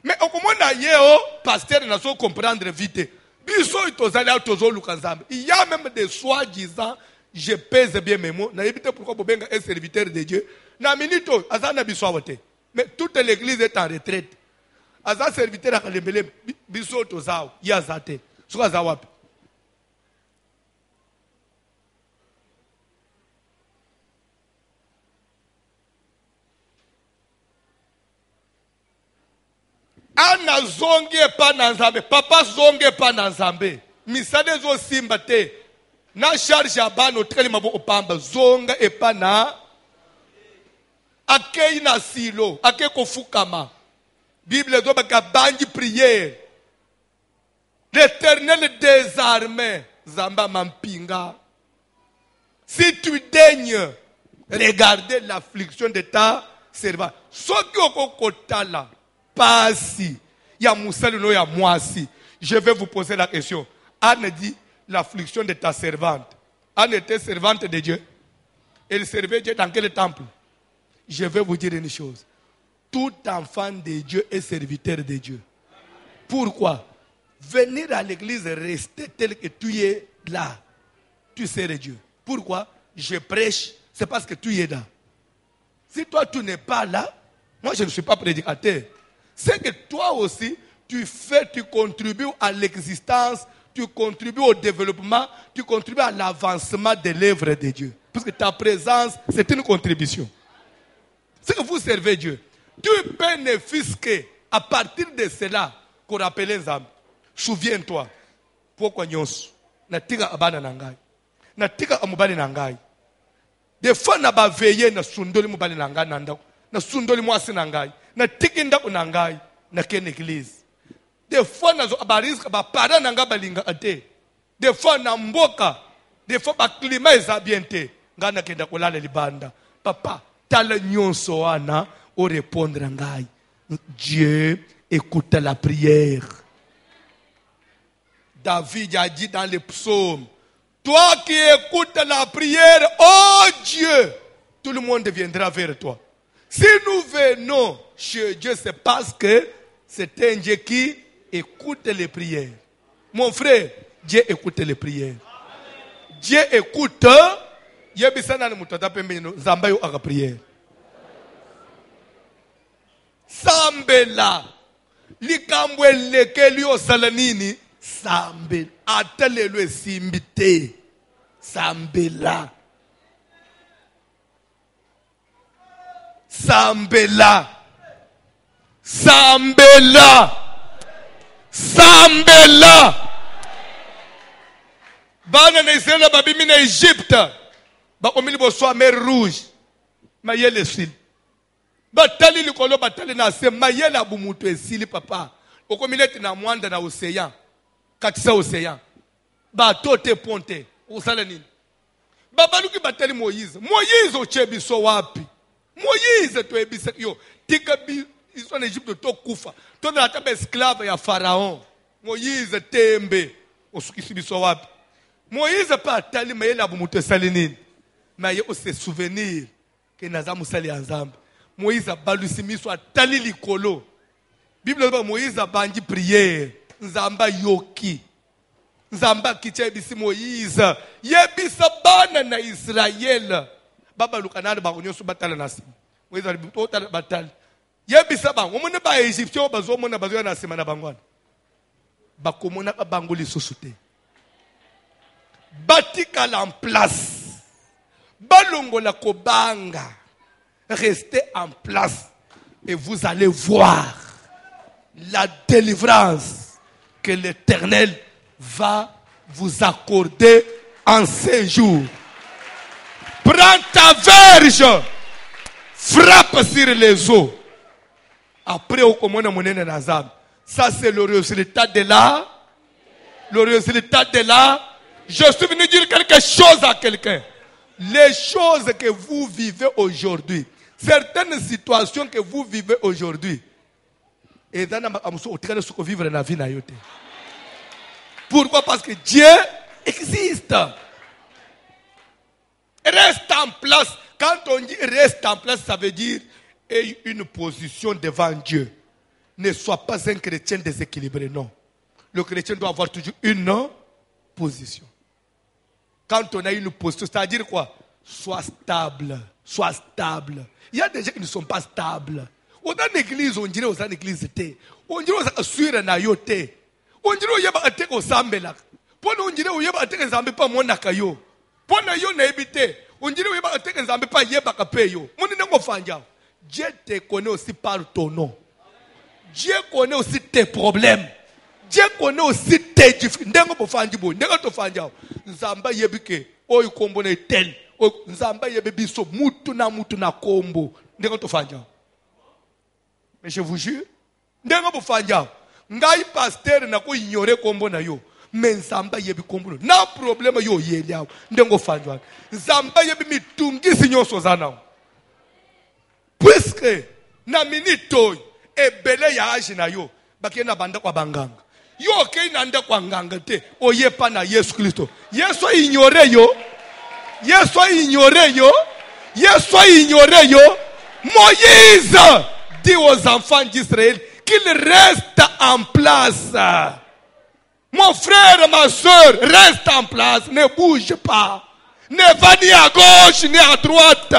Mais au komona yeo, pasteur na so comprendre vite. Biso itozali autozo lukanzambe. Il y a même des soi-disant, je pèse bien mes mots. Na yebite pourquoi bobenga un serviteur de Dieu. Na minito, azana biso awote. Mais toute l'église est en retraite. Azan serviteur akalembele biso tozao, yazate. Soka zawapi. Ana zonge pa na Nzambe, papa zonge pa na Nzambe. Misade zo simba te. Na charge abano treli mabo opamba zonga e pa na akei na silo, akei kofukama. Bible zo baka banji prière. L'Éternel des armées, Zamba mampinga. Si tu daignes regarder l'affliction de ta servante, soki okokotala Pasi, ya musali no ya mwasi. Je vais vous poser la question. Anne dit l'affliction de ta servante. Anne était servante de Dieu. Elle servait Dieu dans quel temple? Je vais vous dire une chose. Tout enfant de Dieu est serviteur de Dieu. Pourquoi? Venir à l'église, rester tel que tu es là. Tu sers Dieu. Pourquoi? Je prêche, c'est parce que tu es là. Si toi tu n'es pas là, moi je ne suis pas prédicateur. C'est que toi aussi, tu contribues à l'existence, tu contribues au développement, tu contribues à l'avancement de l'œuvre de Dieu. Parce que ta présence, c'est une contribution. C'est que vous servez Dieu. Tu bénéficies qu'à partir de cela, qu'on appelle les âmes. Souviens-toi. Pourquoi nous? Natika abana nangai. Natika amubali nangai. Des fois, na ba veiller na sundoli mobali na ngai na ndako, na sundoli mwasi na ngai, na tiki ndako na ngai, na ken église. Des fois, na zo abariska ba para na ngai balinga ate. Des fois, na mboka, des fois, ba climat eza bien te. Nga na kenda kolala libanda. Papa, tala nyonso wana o répondre ngai. Dieu écoute la prière. David a dit dans les psaumes, toi qui écoutes la prière, oh Dieu, tout le monde viendra vers toi. Si nous venons chez Dieu, c'est parce que c'est un Dieu qui écoute les prières. Mon frère, Dieu écoute les prières. Dieu écoute. Prière. Sambela. Likambwe lekeli osalanini. Sambela. Atelelo simbite. Sambela. Sambela. Sambela. Sambela. Bana na Israël babimi na Égypte. Ba omili bo so mer rouge. Mayele sil. Batali likolo batali na se mayele abumutu esili papa. Okomileti na mwanda na océan. Katisa océan. Ba tote ponte. Usala nini? Babaluki batali Moïse. Moïse ochebiso wapi? Moïse to ebisa yo. Tika bi iso na Égypte to kufa. To na taba esclave ya Pharaon. Moïse tembe. Osukisi biso wapi? Moïse pas tali mayele abumutu esali nini? Mais il y a aussi souvenir que nous avons sali ensemble. Moïse a balusimi soit tali likolo. Bible dit Moïse a bandi prière. Nzamba yoki. Nzamba kiche bisi Moïse. Yebisa bana na Israël. Baba lukanana ba onyo su batala nasi. Moïse a batala batala. Yebisa ba omone ba Égyptien bazo mona bazo na sima na bangwana. Ba komona ba bangoli sosute. Batikala en place. Balongo la kobanga. Restez en place et vous allez voir la délivrance que l'Éternel va vous accorder en ces jours. Prends ta verge, frappe sur les eaux. Après, au commande monene nazam. Ça c'est le résultat de là. Le résultat de là. Je suis venu dire quelque chose à quelqu'un. Les choses que vous vivez aujourd'hui, certaines situations que vous vivez aujourd'hui, pourquoi? Parce que Dieu existe. Reste en place. Quand on dit reste en place, ça veut dire aie une position devant Dieu. Ne sois pas un chrétien déséquilibré, non. Le chrétien doit avoir toujours une position. Quand on a une posture, c'est-à-dire quoi? Sois stable. Sois stable. Il y a des gens qui ne sont pas stables. On a une église, on dirait aux églises. On dirait aux assurés na yote. On dirait aux yaba au sambela. Pour nous, on dirait aux yaba ateke zambe pas mon nakayo. Pour nous, yo na ebite. On dirait aux yaba ateke zambe pas yeba kapeyo. Mon nengo fanja. Dieu te connaît aussi par ton nom. Dieu connaît aussi tes problèmes. Dieu connaît aussi tes difficultés. Ndengo bofanji bo, ndengo to fanja. Nzamba yebike, oy kombo na tel. Nzamba yebebiso mutu na kombo. Ndengo to fanja. Mais je vous jure, ndengo bo fanja. Ngai pasteur na ko ignorer kombo na yo. Mais nzamba yebi kombo. Na problème yo yeliao. Ndengo fanja. Nzamba yebi mitungi sinyo sozana. Puisque na minitoy ebele ya age na yo, bakena banda kwa banganga. Yo ke nanda kwa nganga te, oyepa na Yesu Kristo. Yesu ignore yo. Yesu ignore yo. Yesu ignore yo. Moïse dit aux enfants d'Israël qu'ils restent en place. Mon frère, ma soeur, reste en place, ne bouge pas. Ne va ni à gauche ni à droite.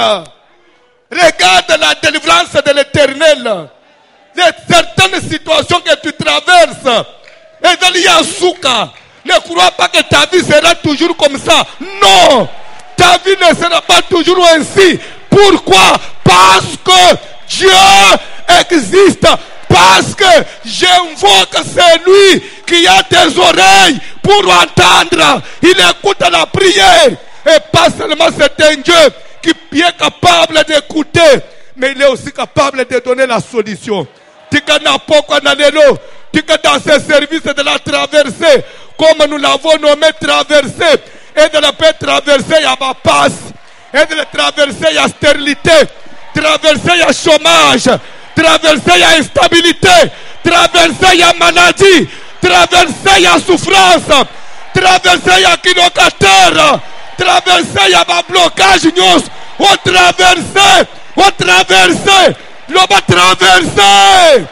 Regarde la délivrance de l'Éternel. Certaines situations que tu traverses, ne crois pas que ta vie sera toujours comme ça. Non, ta vie ne sera pas toujours ainsi. Pourquoi? Parce que Dieu existe. Parce que j'invoque celui qui a des oreilles pour entendre. Il écoute la prière. Et pas seulement c'est un Dieu qui est capable d'écouter, mais il est aussi capable de donner la solution. Tika na poko na lelo, tika dans ce service de la traversée, comme nous l'avons nommé traversée, et de la paix traversée, il y a ma passe, et de la traversée, il y a stérilité, traversée, il y a chômage, traversée, il y a instabilité, traversée, il y a maladie, traversée, il y a souffrance, traversée, il y a kilocataire, traversée, il y a ma blocage, on traversée, l'homme a traversé,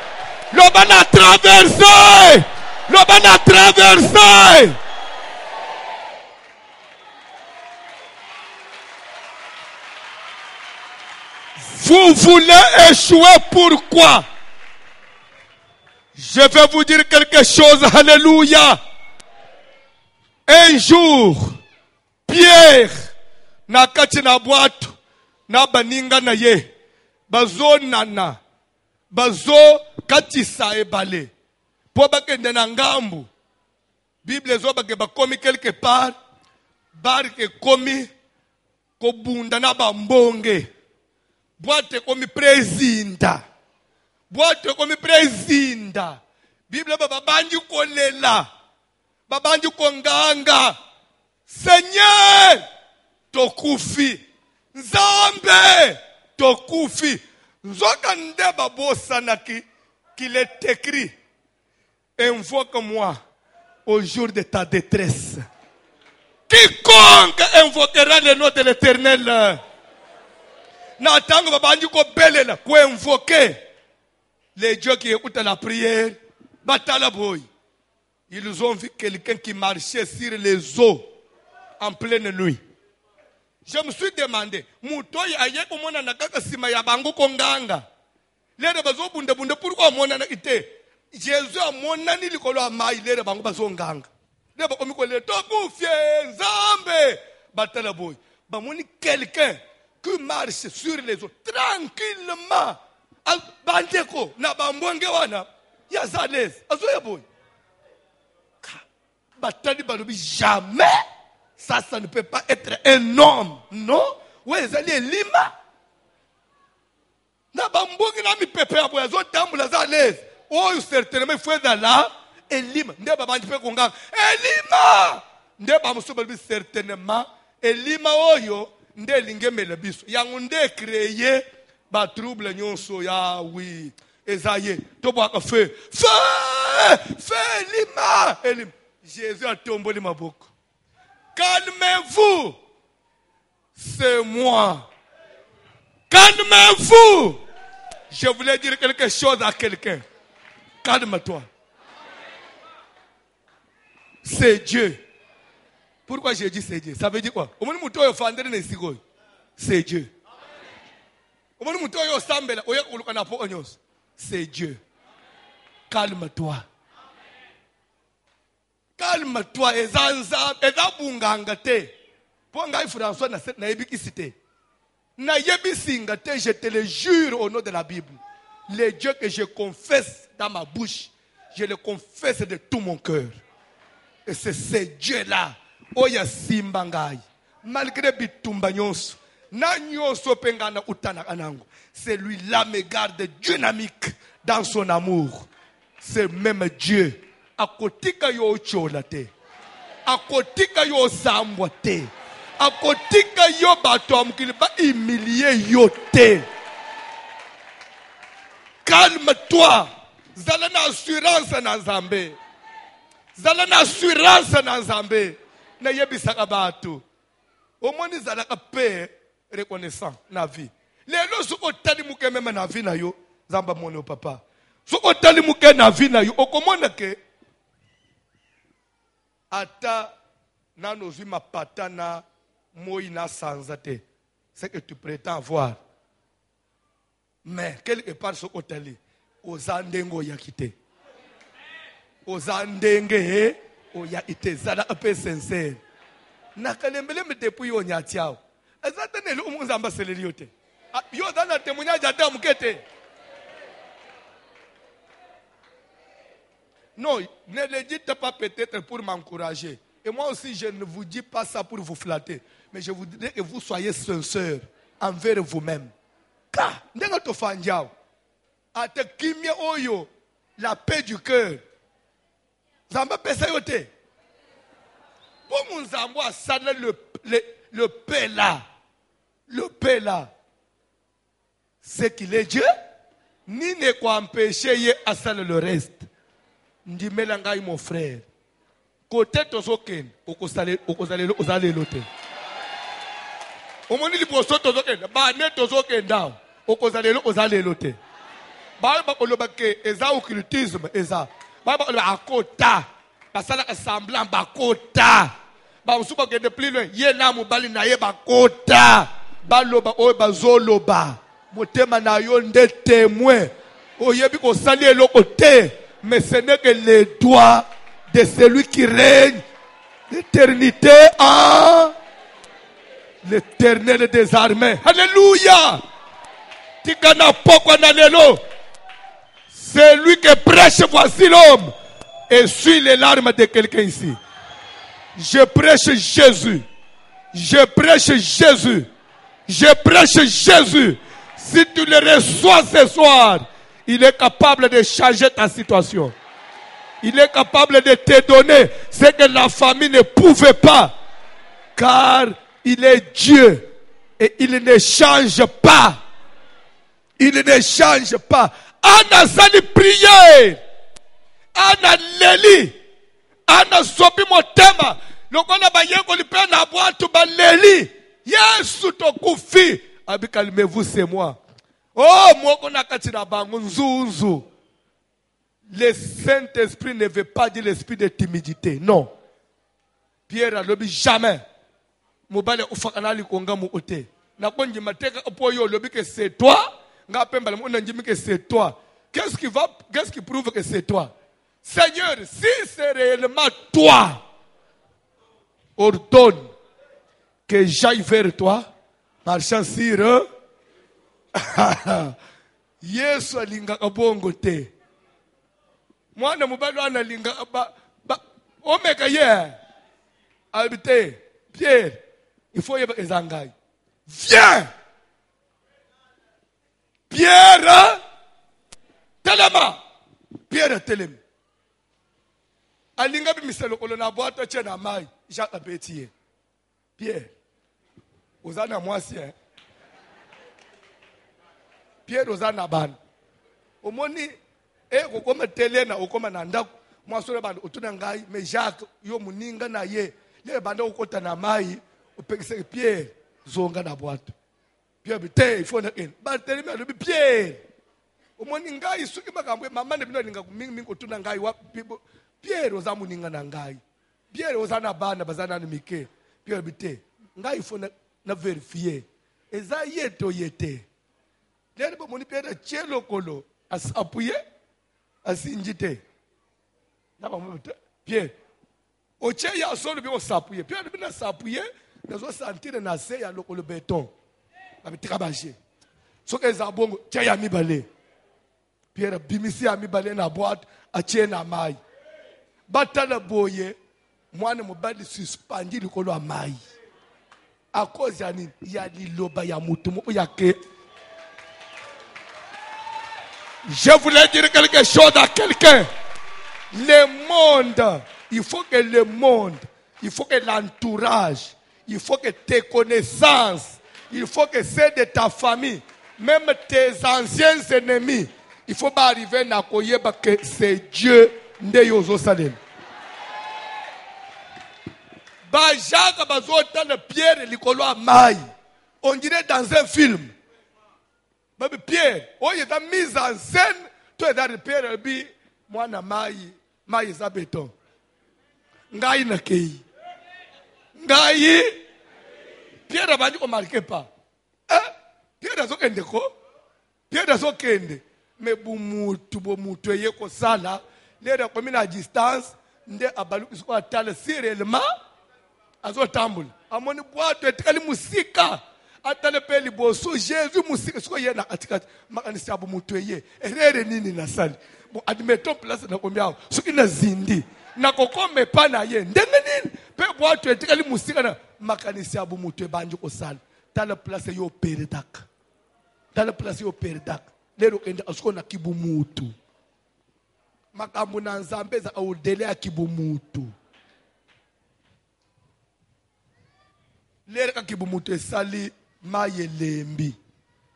l'homme a traversé, l'homme a traversé. Vous voulez échouer, pourquoi? Je vais vous dire quelque chose, alléluia. Un jour, Pierre, na kati na boîte, na baninga na ye, bazo nana, bazo katisa ebale, po bakende na ngambu. Bible zo bake bakomi quelque part, barke komi, ko bunda na bambonge. Boîte comme président. Boîte comme président. Bible babanji kolela. Babanji konganga. Seigneur, tokufi. Nzambe, tokufi. Nzoka ndeba bosanaki qu'il est écrit. Invoque-moi au jour de ta détresse. Quiconque invoquera le nom de l'Éternel. N'attends babanji ko belela ko invoquer les dieux qui écoutent la prière. Batala boy. Ils ont vu quelqu'un qui marchait sur les eaux en pleine nuit. Je me suis demandé, Moutoy aye komona na kaka sima ya bango konganga. Lere bazo bunda bunda pourquoi mona na ite? Jésus a monani likolo amai lere bango bazo nganga. Lere ba komi ko le tokufie nzambe. Batala boy. Ba moni quelqu'un qui marche sur les eaux tranquillement. Bandeko na bambonge wana ya zalez azoya boy. Batali balobi jamais ça ne peut pas être un homme, non? Ouais, zali lima. Na bambonge na mi pepe ya boy azo tambula zalez. Oh certainement faut être là et lima. Nde babandi pe konga. Elima. Nde bamuso balobi certainement elima oyo nde lingemele biso yango nde créer ba trouble nyonso ya oui ezaye to boaka feu lima elim. Jésus a tombé maboko. Calmez-vous, c'est moi. Calmez-vous. Je voulais dire quelque chose à quelqu'un. Calme-toi. C'est Dieu. Pourquoi j'ai dit c'est Dieu? Ça veut dire quoi? C'est Dieu. C'est Dieu. Calme-toi. Calme-toi. Eza bunganga te. Ponga François na yebikisi te. Na yebisinga te, je te le jure au nom de la Bible. Les dieux que je confesse dans ma bouche, je le confesse de tout mon cœur. Et c'est ce Dieu-là. Oya simbangai. Malgré bitumba nyonso. Na nyonso pengana utana anango. C'est lui-là me garde dynamique dans son amour. C'est même Dieu. Akotika yo cholate. Akotika yo sambwate. Akotika yo bato amkiliba humilier yo te. Calme-toi. Zala na assurance na Nzambe. Zala na assurance na Nzambe. Na yebisaka bato. Omoni zala ka paix reconnaissant na vie. Lelo soko tali muke meme na vie na yo. Zamba mone papa. Soko tali muke na vie na yo. Okomona ke ata nano zima patana moi na sanzate. C'est que tu prétends voir. Mais quelque part soko tali ozandengo yakite. Ozandenge oya ite zala ape sincère. Nakalembele me depuis yo nyatiao. Ezatene lo munzamba seleliote. Yo dana témoignage ata mukete. Non, ne le dites pas peut-être pour m'encourager. Et moi aussi, je ne vous dis pas ça pour vous flatter. Mais je vous dis que vous soyez sincères envers vous-même. Car, ndenge tofanjao, ate kimia oyo, la paix du cœur. Zamba pesa yote. Pour mon zambo a sana le paix là. Le paix là. C'est qu'il est Dieu. Ni ne quoi empêcher ye à ça le reste. Ndimela ngai mon frère. Côté tozoken, okozale lote. Omoni liboso tozoken, ba ne tozoken daw. Okozale lote. Ba oloba ke eza occultisme eza. Ba oloba akota. Ba sala semblant ba kota. Ba usuba ke de plus loin, ye na mobali na ye ba kota. Ba loba o ba zoloba. Motema na yo nde témoin. Oyebi ko sali eloko te, mais ce n'est que les doigts de celui qui règne l'éternité en l'Éternel des armées. Alléluia. Tikana pokwa na lelo. Celui qui prêche, voici l'homme. Et suit les larmes de quelqu'un ici. Je prêche Jésus. Je prêche Jésus. Je prêche Jésus. Si tu le reçois ce soir, il est capable de changer ta situation. Il est capable de te donner ce que la famille ne pouvait pas. Car il est Dieu. Et il ne change pas. Il ne change pas. Anna Zali prière. Anna Leli. Anna Sopi Motema. Lokona bayeko lipe na boîte ba Leli. Yesu to kufi. Abi calmez-vous, c'est moi. Oh, moi qu'on a katina bango nzunzu. Le Saint-Esprit ne veut pas dire l'esprit de timidité. Non. Pierre a lobi jamais. Mobile ufakana li konga mu ote. Na konji mateka opoyo lobi que c'est toi. Nga pemba le monde njimi que c'est toi. Qu'est-ce qui prouve que c'est toi? Seigneur, si c'est réellement toi, ordonne que j'aille vers toi, marchant sur eux. Yesu alinga kabongo te. Mwana mubalo analinga ba omeka ye. Habité Pierre, il faut y ezangai. Viens. Pierre telema. Pierre telem. Alinga bi miselo kolona boato chena mai, Jacques Pétier. Pierre. Ozana mwasi hein. Pierre ozana ban. Omoni kokoma telena okoma na ndako mwasole bando otuna ngai mais Jacques yo muninga na ye le bando okota na mai opekise Pierre zonga na boato. Pierre bite il faut na en. Ba telema le Pierre. Omoni ngai suki makambo mama ne bino linga kumingi otuna ngai wa Pierre ozamu ninga na ngai. Pierre ozana bana bazana ni mike. Pierre bite ngai il faut na vérifier. Eza yeto yete. Lele bo moni Pierre chelo kolo asapuye asinjite. Na ba mo Pierre. Oche ya solo bi osapuye. Pierre bi na sapuye na zo sentir na se ya lokolo béton. Ba bi trabager. Soke za bongo che ya mibale. Pierre bimisi ya mibale na boîte ache na mai. Batala boye mwana mobali suspendi likolo ya mai. À cause ya nini? Ya liloba ya mutu mo ya ke. Je voulais dire quelque chose à quelqu'un. Le monde, il faut que le monde, il faut que l'entourage, il faut que tes connaissances, il faut que c'est de ta famille, même tes anciens ennemis, il faut pas arriver à koyeba que c'est Dieu nde yozo salem. Ba Jacques bazota na Pierre likolo a mai. On dirait dans un film. Baby Pierre, oh il est mise en scène, toi dans le Pierre bi moi na mai za béton. Ngai na kei. Ngai Pierre bandi ko marqué pas. Pierre azo kende ko. Pierre azo kende. Mais bomutu ye ko sala, lera ko mina distance nde abalu ko atala réellement azo tambula. Amoni boato etikali musika. Atale peli boso Jésus musika siko yena atikati makanisi abu mutweye erere nini na sali bo admettons place na kombia soki na zindi na kokome pa na ye ndenge nini pe boato etikali musika na makanisi abu mutwe banji ko sali tala place yo perdak. Tala place yo perdak. Lero kende askona kibumutu. Makambo na nzambe za audele ya kibumutu. Lero ka kibumutu esali mayelembi.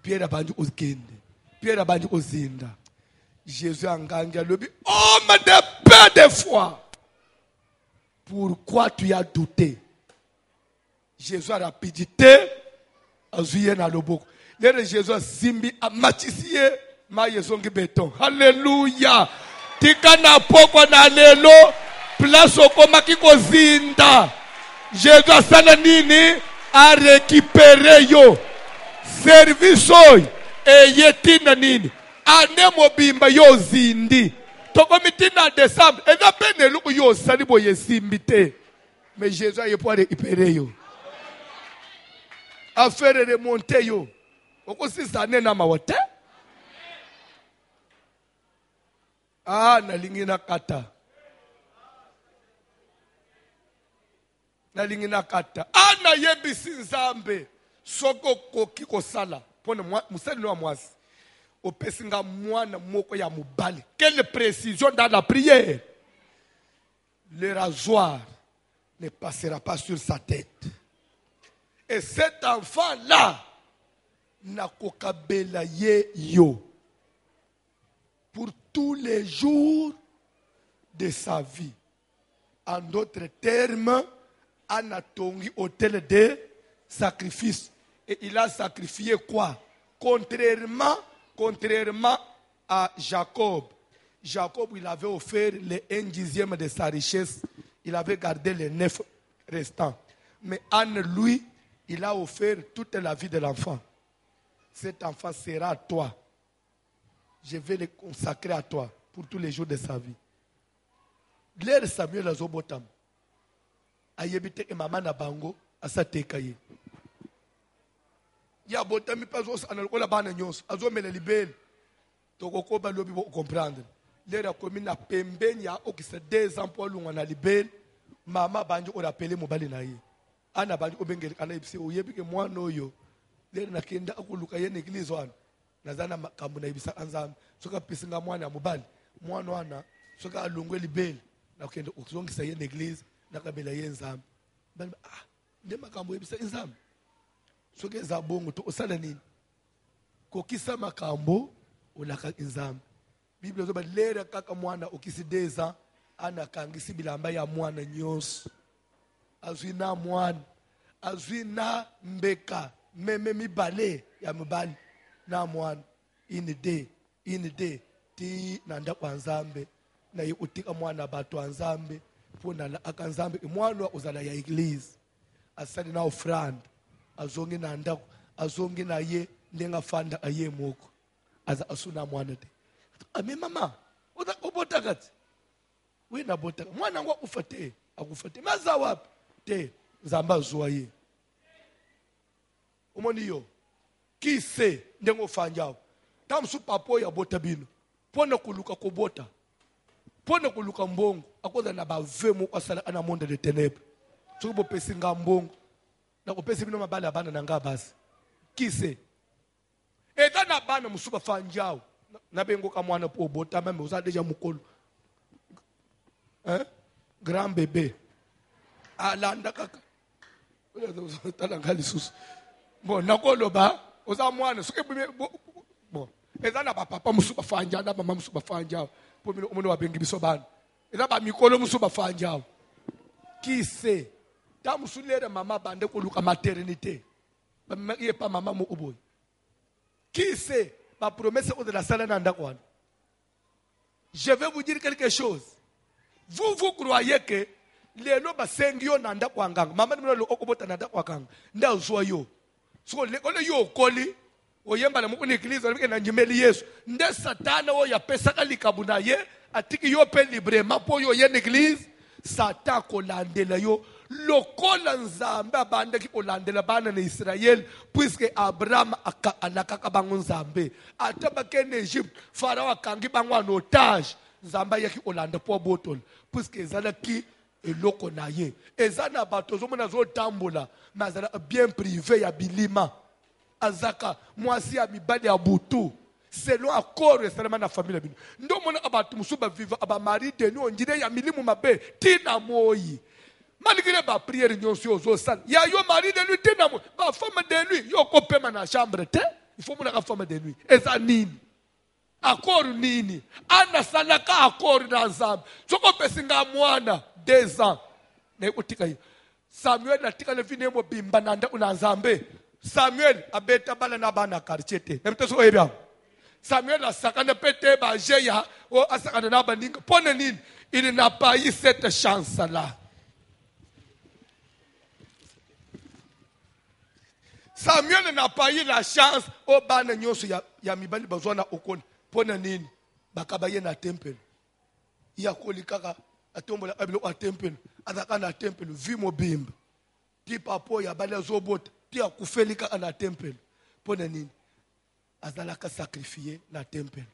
Pierre bandu ozkende. Pierre bandu ozinda. Jésus enganga le but. Homme de peu de foi. Pourquoi tu as douté? Jésus a rapidité. Azuye na loboko. Lere Jésus a zimbi a matisie. Ma yezongi béton. Alléluia. Tika na poko na lelo. Place okoma kiko zinda. Jésus a sana nini. A récupéré yo. Service oy. E yetina nini. Ane mobimba yo zindi. Toko mitina décembre. Et na pene luku yo salibo ye zimbite. Mais Jésus a ye pour récupérer yo. A faire remonter yo. Oko si sane na mawote. Ah, nalingi na kata. Nalingi na kata. Ah, na yebisi nzambe. Soko koki kosala. Pone musali no amwasi. Opesinga mwana moko ya mubali. Quelle précision dans la prière. Le rasoir ne passera pas sur sa tête. Et cet enfant-là n'a kokabela ye yo. Pour tous les jours de sa vie. En d'autres termes, Anatongi autel de sacrifice. Et il a sacrifié quoi? Contrairement à Jacob. Jacob, il avait offert les 1/10 de sa richesse. Il avait gardé les 9 restants. Mais Anne, lui, il a offert toute la vie de l'enfant. Cet enfant sera à toi. Je vais le consacrer à toi pour tous les jours de sa vie. L'air Samuel Azobotam. Ayebite et maman na bango asatekaye. Ya botami pazos analokola bana nyos azomela libele. Toko ba lobi bo comprendre. L'air a commis na pembenya okisa 2 ans pour lunga na libele. Mama banjo o rappelé mobali na ye. Ana banjo obengeli kana ibise oyebike mwana oyo. L'air na kenda akuluka ye n'église wana. Nazana makambo na ibisa anzam. Soka pisinga mwana mobali. Mwana wana soka alungwe libele. Na kenda okuzongisa ye n'église. Nakabela yenzam bali nde makambo yebisa inzam soke za bongo to osala nini kokisa makambo olaka inzam Bible zo ba lera kaka mwana okisideza anakangisi bilamba ya mwana nyos azwina mwana azwina mbeka meme mibale ya mibali na mwana inide ti nanda kwa nzambe na yutika mwana bato anzambe pona la akanzambe mwana uzala ya église asali na offrande azongi na ndako azongi na ye ndenga fanda aye moko aza asuna mwana te ame mama obota kati wena bota mwana ngwa ufate akufate maza wapi te nzamba zuwa ye umoni yo kise ndengo fanjao tamsu papo ya bota bino pona kuluka kobota pona kuluka mbongo akoza na bavemo kwasala ana monde de ténèbres tubo pesinga mbongo na kopesi bino mabala bana nanga basi kise eta na bana musuba fanjao na bengo ka mwana po bota meme uza deja mukolo grand bébé alanda kaka talanga lisusu bon nakolo ba uza mwana suke bon eta na papa musuba fanja na mama musuba fanjao po mino umuntu wabengi bisobana ela ba mikolo musuba fanjao kise tamusulere mama bande koluka maternité ba ye pa mama mo oboy kise ba promesse de la salle nanda kwa. Je vais vous dire quelque chose. Vous croyez que les loba sengio nanda kwa nganga mama ni lo okobota nanda kwa kanga nda uzwa yo so le ole yo koli oyemba na mukuni église olike na njimeli Yesu nde satana o ya pesa kalikabuna ye atiki yo pe librement po yo ye église satan kolandela yo lokola nzambe abanda ki kolandela bana na Israël puisque Abraham alakaka bango nzambe atabake na Egypte Pharaon akangi bango en otage nzamba yaki olanda po botol puisque ezala ki eloko na ye eza na bato ozomona azotambola mazala bien privé ya bilima azaka mwasi ya mibali ya butu selon accord esalema na famille bino ndo mona abato musu baviva abamari deni ondire ya milimu mabe tina moyi malgré ba prière nyonso ozosala ya yo mari de nuit tina moyi ba femme de nuit yo kopema na chambre te il faut mona ka femme de nuit eza nini accord nini ana salaka accord na nzambe soko pesinga mwana 2 ans na utika hiyo Samuel natika le vine mo bimba na nda una nzambe Samuel abeta bala na bana quartier te emteso ebya Samuel asakana pete ba jeya o asakana na baninga pone nini il n'a pas eu cette chance là Samuel n'a pas eu la chance o bana nyonso ya mibali bazwana okona pona nini bakabaye na temple ya kolikaka atombola abilo a temple azaka na temple vimo bimba ti papo ya bala zobota ti akufelika na temple pona nini azalaka sacrifier na temple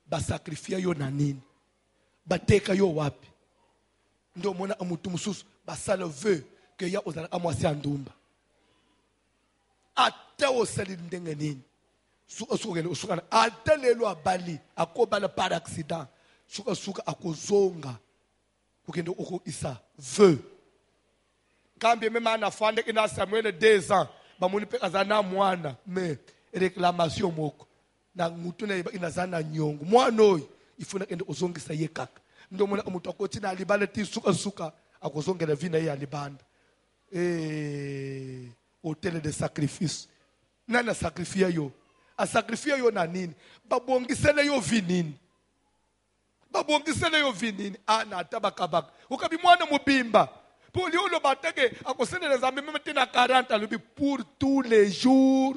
ba sacrifier yo na nini bateka yo wapi ndo mona amutu mususu basala vœu que ya ozala amwasi andumba ata osali ndenge nini suka ata lelo abali akobala par accident suka akozonga kukende oko isa vœu kambe mema na fande ina Samuel 2 ans bamuni pe azana mwana mais réclamation moko na mutu na inazana nyongo mwana oyi ifuna kende ozongisa ye kaka ndo mona mutu akoti na libala ti suka akozongela vina ya libanda hôtel de sacrifice nana sacrifier yo a sacrifier yo na nini babongisele yo vinini ana tabakabaka ukabi mwana mubimba pour lui le batake akosene les amis même tina 40 lobi pour tous les jours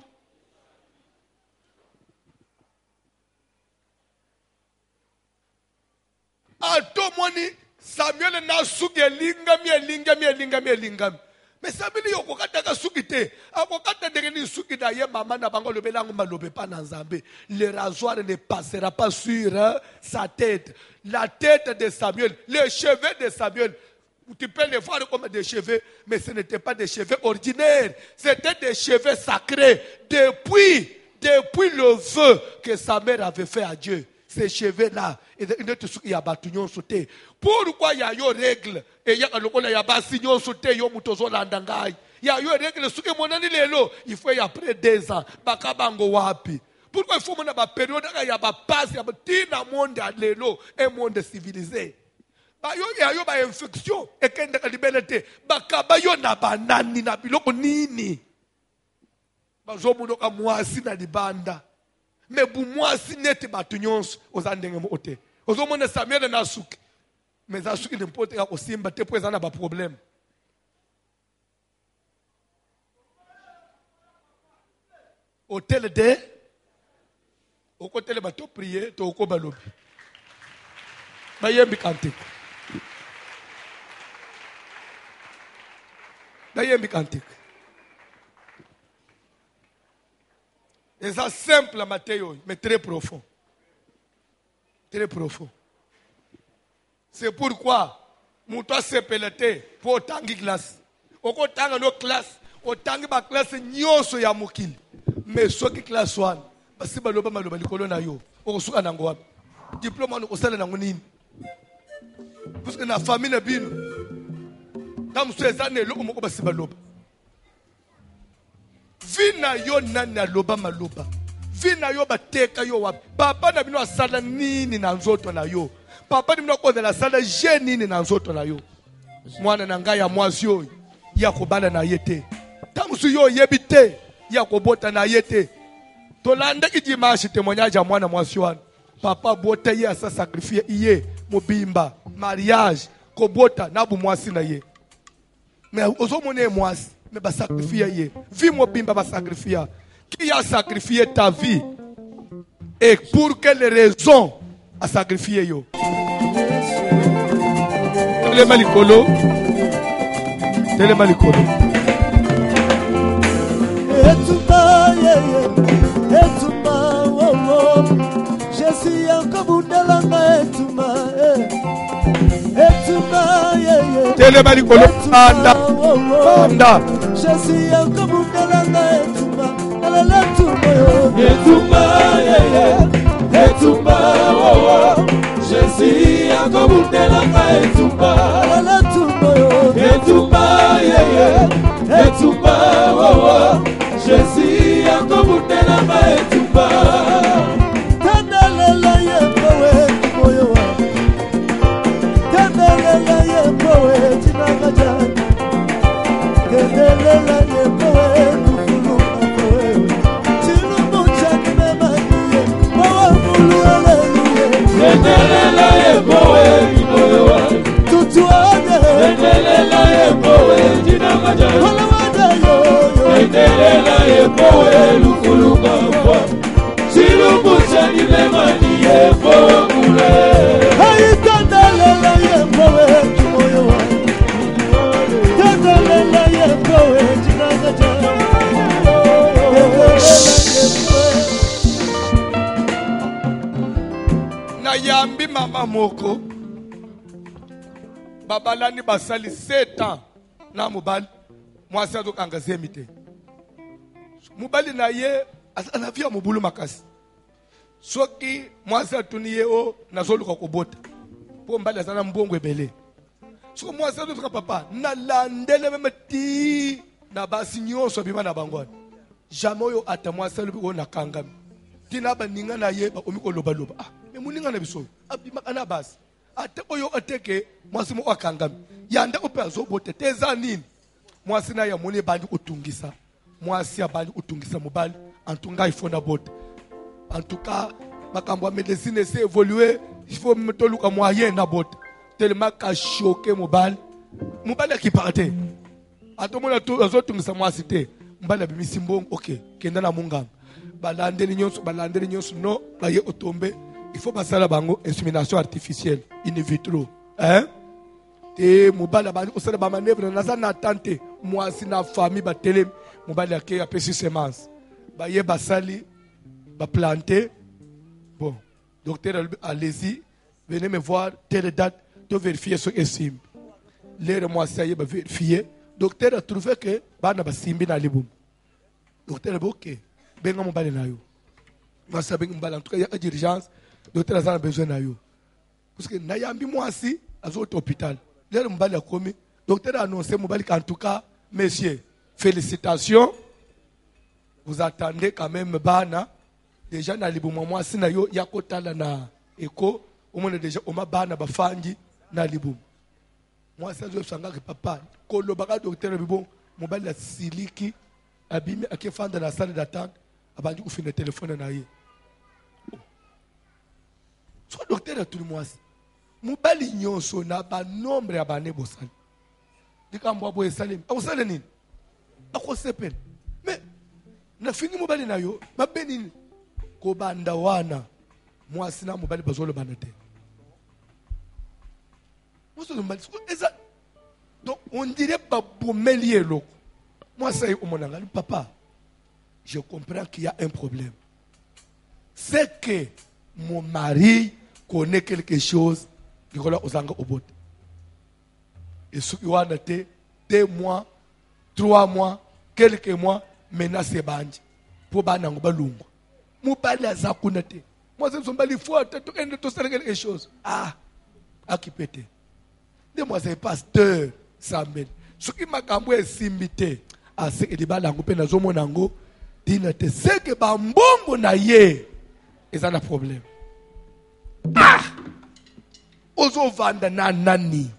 atomoni Samuel na sugelinga mielinga mais Samuel yoko kataka sukite akokata dengeni sukita ye mama na bango lobelango malobe pa na nzambe le rasoir ne passera pas sur sa tête la tête de Samuel les cheveux de Samuel tu peux les voir comme des cheveux mais ce n'était pas des cheveux ordinaires c'était des cheveux sacrés depuis le vœu que sa mère avait fait à Dieu. Ces cheveux-là, pourquoi il y a une règle et il y a un signe sauté, il y a une règle, il faut après 2 ans, pourquoi il faut une période où il y a un monde un monde civilisé. Il y a une infection et qu'il y a une liberté. Il y a une biloko nini. Bazomunoka mwasi na libanda. Mais bu mwasi nete batu nyonso ozandenge mo ote. Ozomona Samuel na suki. Mais asuki n'importe ka osimba te po ezana ba problème. Hôtel de okotele bato prier to okoba lobi. Bayembi kantiko. Bayembi kantiko. Et ça simple Matthieu, mais très profond. Très profond. C'est pourquoi mon toi s'est pelleté pour tangi classe. Au tanga no classe, au tangi ba classe nyoso ya mukili. Mais ce qui classe 1, basi baloba maloba likolo na yo. O suka nango wapi? Diplôme no osala nango nini? Parce que na famille na bino. Tam so ezane lo moko basi baloba. Vina yo nani aloba maloba. Vina yo bateka yo wapi. Papa na bino asala nini na nzoto na yo. Papa ni mnoko de la sala je nini na nzoto na yo. Mwana na ngai ya mwasi yo ya kobala na yete. Tamusu yo yebite ya kobota na yete. Tolanda ki dimanche témoignage ya mwana mwasi wana. Papa bota ye asa sacrifier iye mobimba mariage kobota na bu mwasi na ye. Mais ozomone mwasi mais va sacrifier. Vie mobimba va sacrifier. Qui a sacrifié ta vie? Et pour quelle raison a sacrifié yo? Tele malikolo. Tele malikolo. Etuma etuma oh je suis encore boudalanga etuma etuma telema likolo banda banda Jésus yakomundelanga etumba alala tumba yo etumba yeye etumba wowo Jésus yakomundelanga etumba alala tumba yo etumba yeye etumba wowo Jésus yakomundelanga etumba tandalela yekowe moyo wa tandalela yekowe tinagaja tandalela yekowe kufulu kowe tilumu chakme maniye mowa mulu aleluye tandalela yekowe moyo wa tutuade tandalela yekowe tinagaja wala wada yo tandalela yekowe lukulu kwa Silubucha ni lemani yepo mule Hai tandalela yekowe moyo wa tandalela yekowe tinagaja na yambi mama moko babalani basali 7 ans na mobali mwasi azokanga zemi te mobali na ye anavia mobulu makasi soki mwasi atuni ye o nazoluka kobota mpo mbali aza na mbongo ebele soki mwasi azosoka papa nalandele meme ti na basi nyonso abima na bango wana jamai oyo ata mwasi alobi oyo nakangami tina baninga na ye bakomi kolobaloba me moninga na biso oyo abimaka na basi ate oyo ateke mwasi moko akangami yanda oyo mpe azobota te eza nini mwasi na ye amoni ebandi kotungisa mwasi abandi kotungisa mobali antu ngai ifo na bota en tout cas makambo ya médecine ese évolué il faut me toluka moyen na bota tellement ka choqué mobali akipaka te atomona azotungisa mwasi te mobali abimisi mbongo ok kenda na munganga balandeli nyonso no baye otombe il faut basala bango insémination artificielle in vitro te mobali abandi kosala bamanevre naza na tante mwasi na famille batelemi mobali ake apesi semence baye basali planté. Bon, docteur, allez-y, venez me voir, telle date, de vérifier ce que c'est. L'air moi, ça y est, vérifier. Docteur a trouvé que, bana ba simbi na libum. Docteur a dit, ok, benga mon balé na yo. Moi, ça benga mon balé, en tout cas, il y a d'urgence. Docteur a besoin na yo. Parce que na yambi moi aussi, à l'autre hôpital. L'air mon balé a commis. Docteur a annoncé mon balé qu'en tout cas, messieurs, félicitations. Vous attendez quand même bana. Déjà na libumu mwasi na yo yakotala na eko omona déjà oma bana bafangi na libumu mwasi azo sanga ke papa kolobaka docteur bibo mobali la siliki abimi akefanda na salle d'attente abandi kufina téléphone na ye so docteur a tout mwasi mobali nyonso na ba nombre ya bane bosali dikambo abo esali akosala nini akosepela mais na fini mobali na yo mabeni kobanda wana mwasi na mobali bazolobana te donc on dirait babomeli eloko mwasi ayi omonanga papa je comprends qu'il y a un problème c'est que mon mari connaît quelque chose likola ozanga obote et soki wana te 2 mois 3 mois quelques mois maintenant c'est bandi po banango balungu mobali aza kuna te mwasi msombali faut to ende to sala quelque chose akipete de mwasi est pasteur Samuel soki makambo esimbi te aseke libalango mpe nazomona ngo dina te seke bambongo na ye eza na problème ozovanda na nani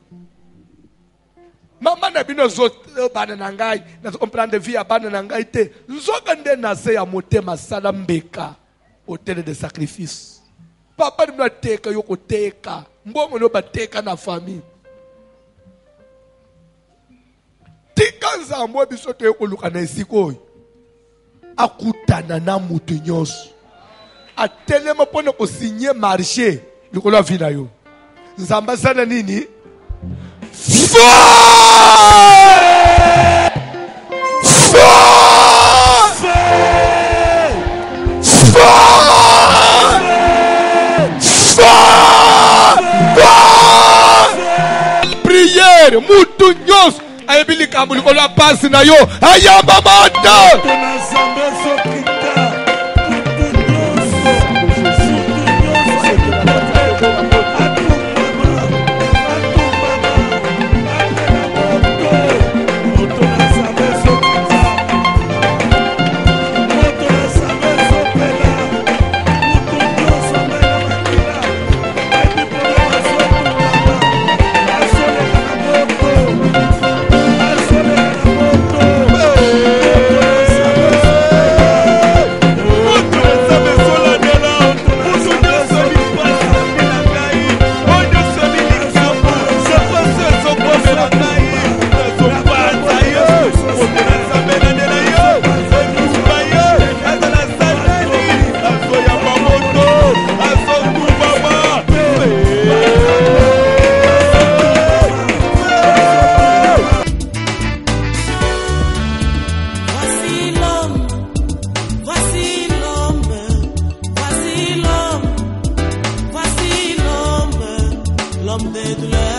mama na bino bana na ngai nazokomprendre vie ya bana na ngai te nzoka nde na se ya motema sala mbeka hôtel de sacrifice papa ni ateka yo koteka mbongo no bateka na famille tika nzambo biso to ekoluka na esika oyo akutana na mutu nyonso atelema mpona kosinye marché likolo ya vi na yo nzambe asala nini priez Seigneur, mutu nyos ayebi likambo likolo ya pasi na yo ayamba mata. L'homme des douleurs.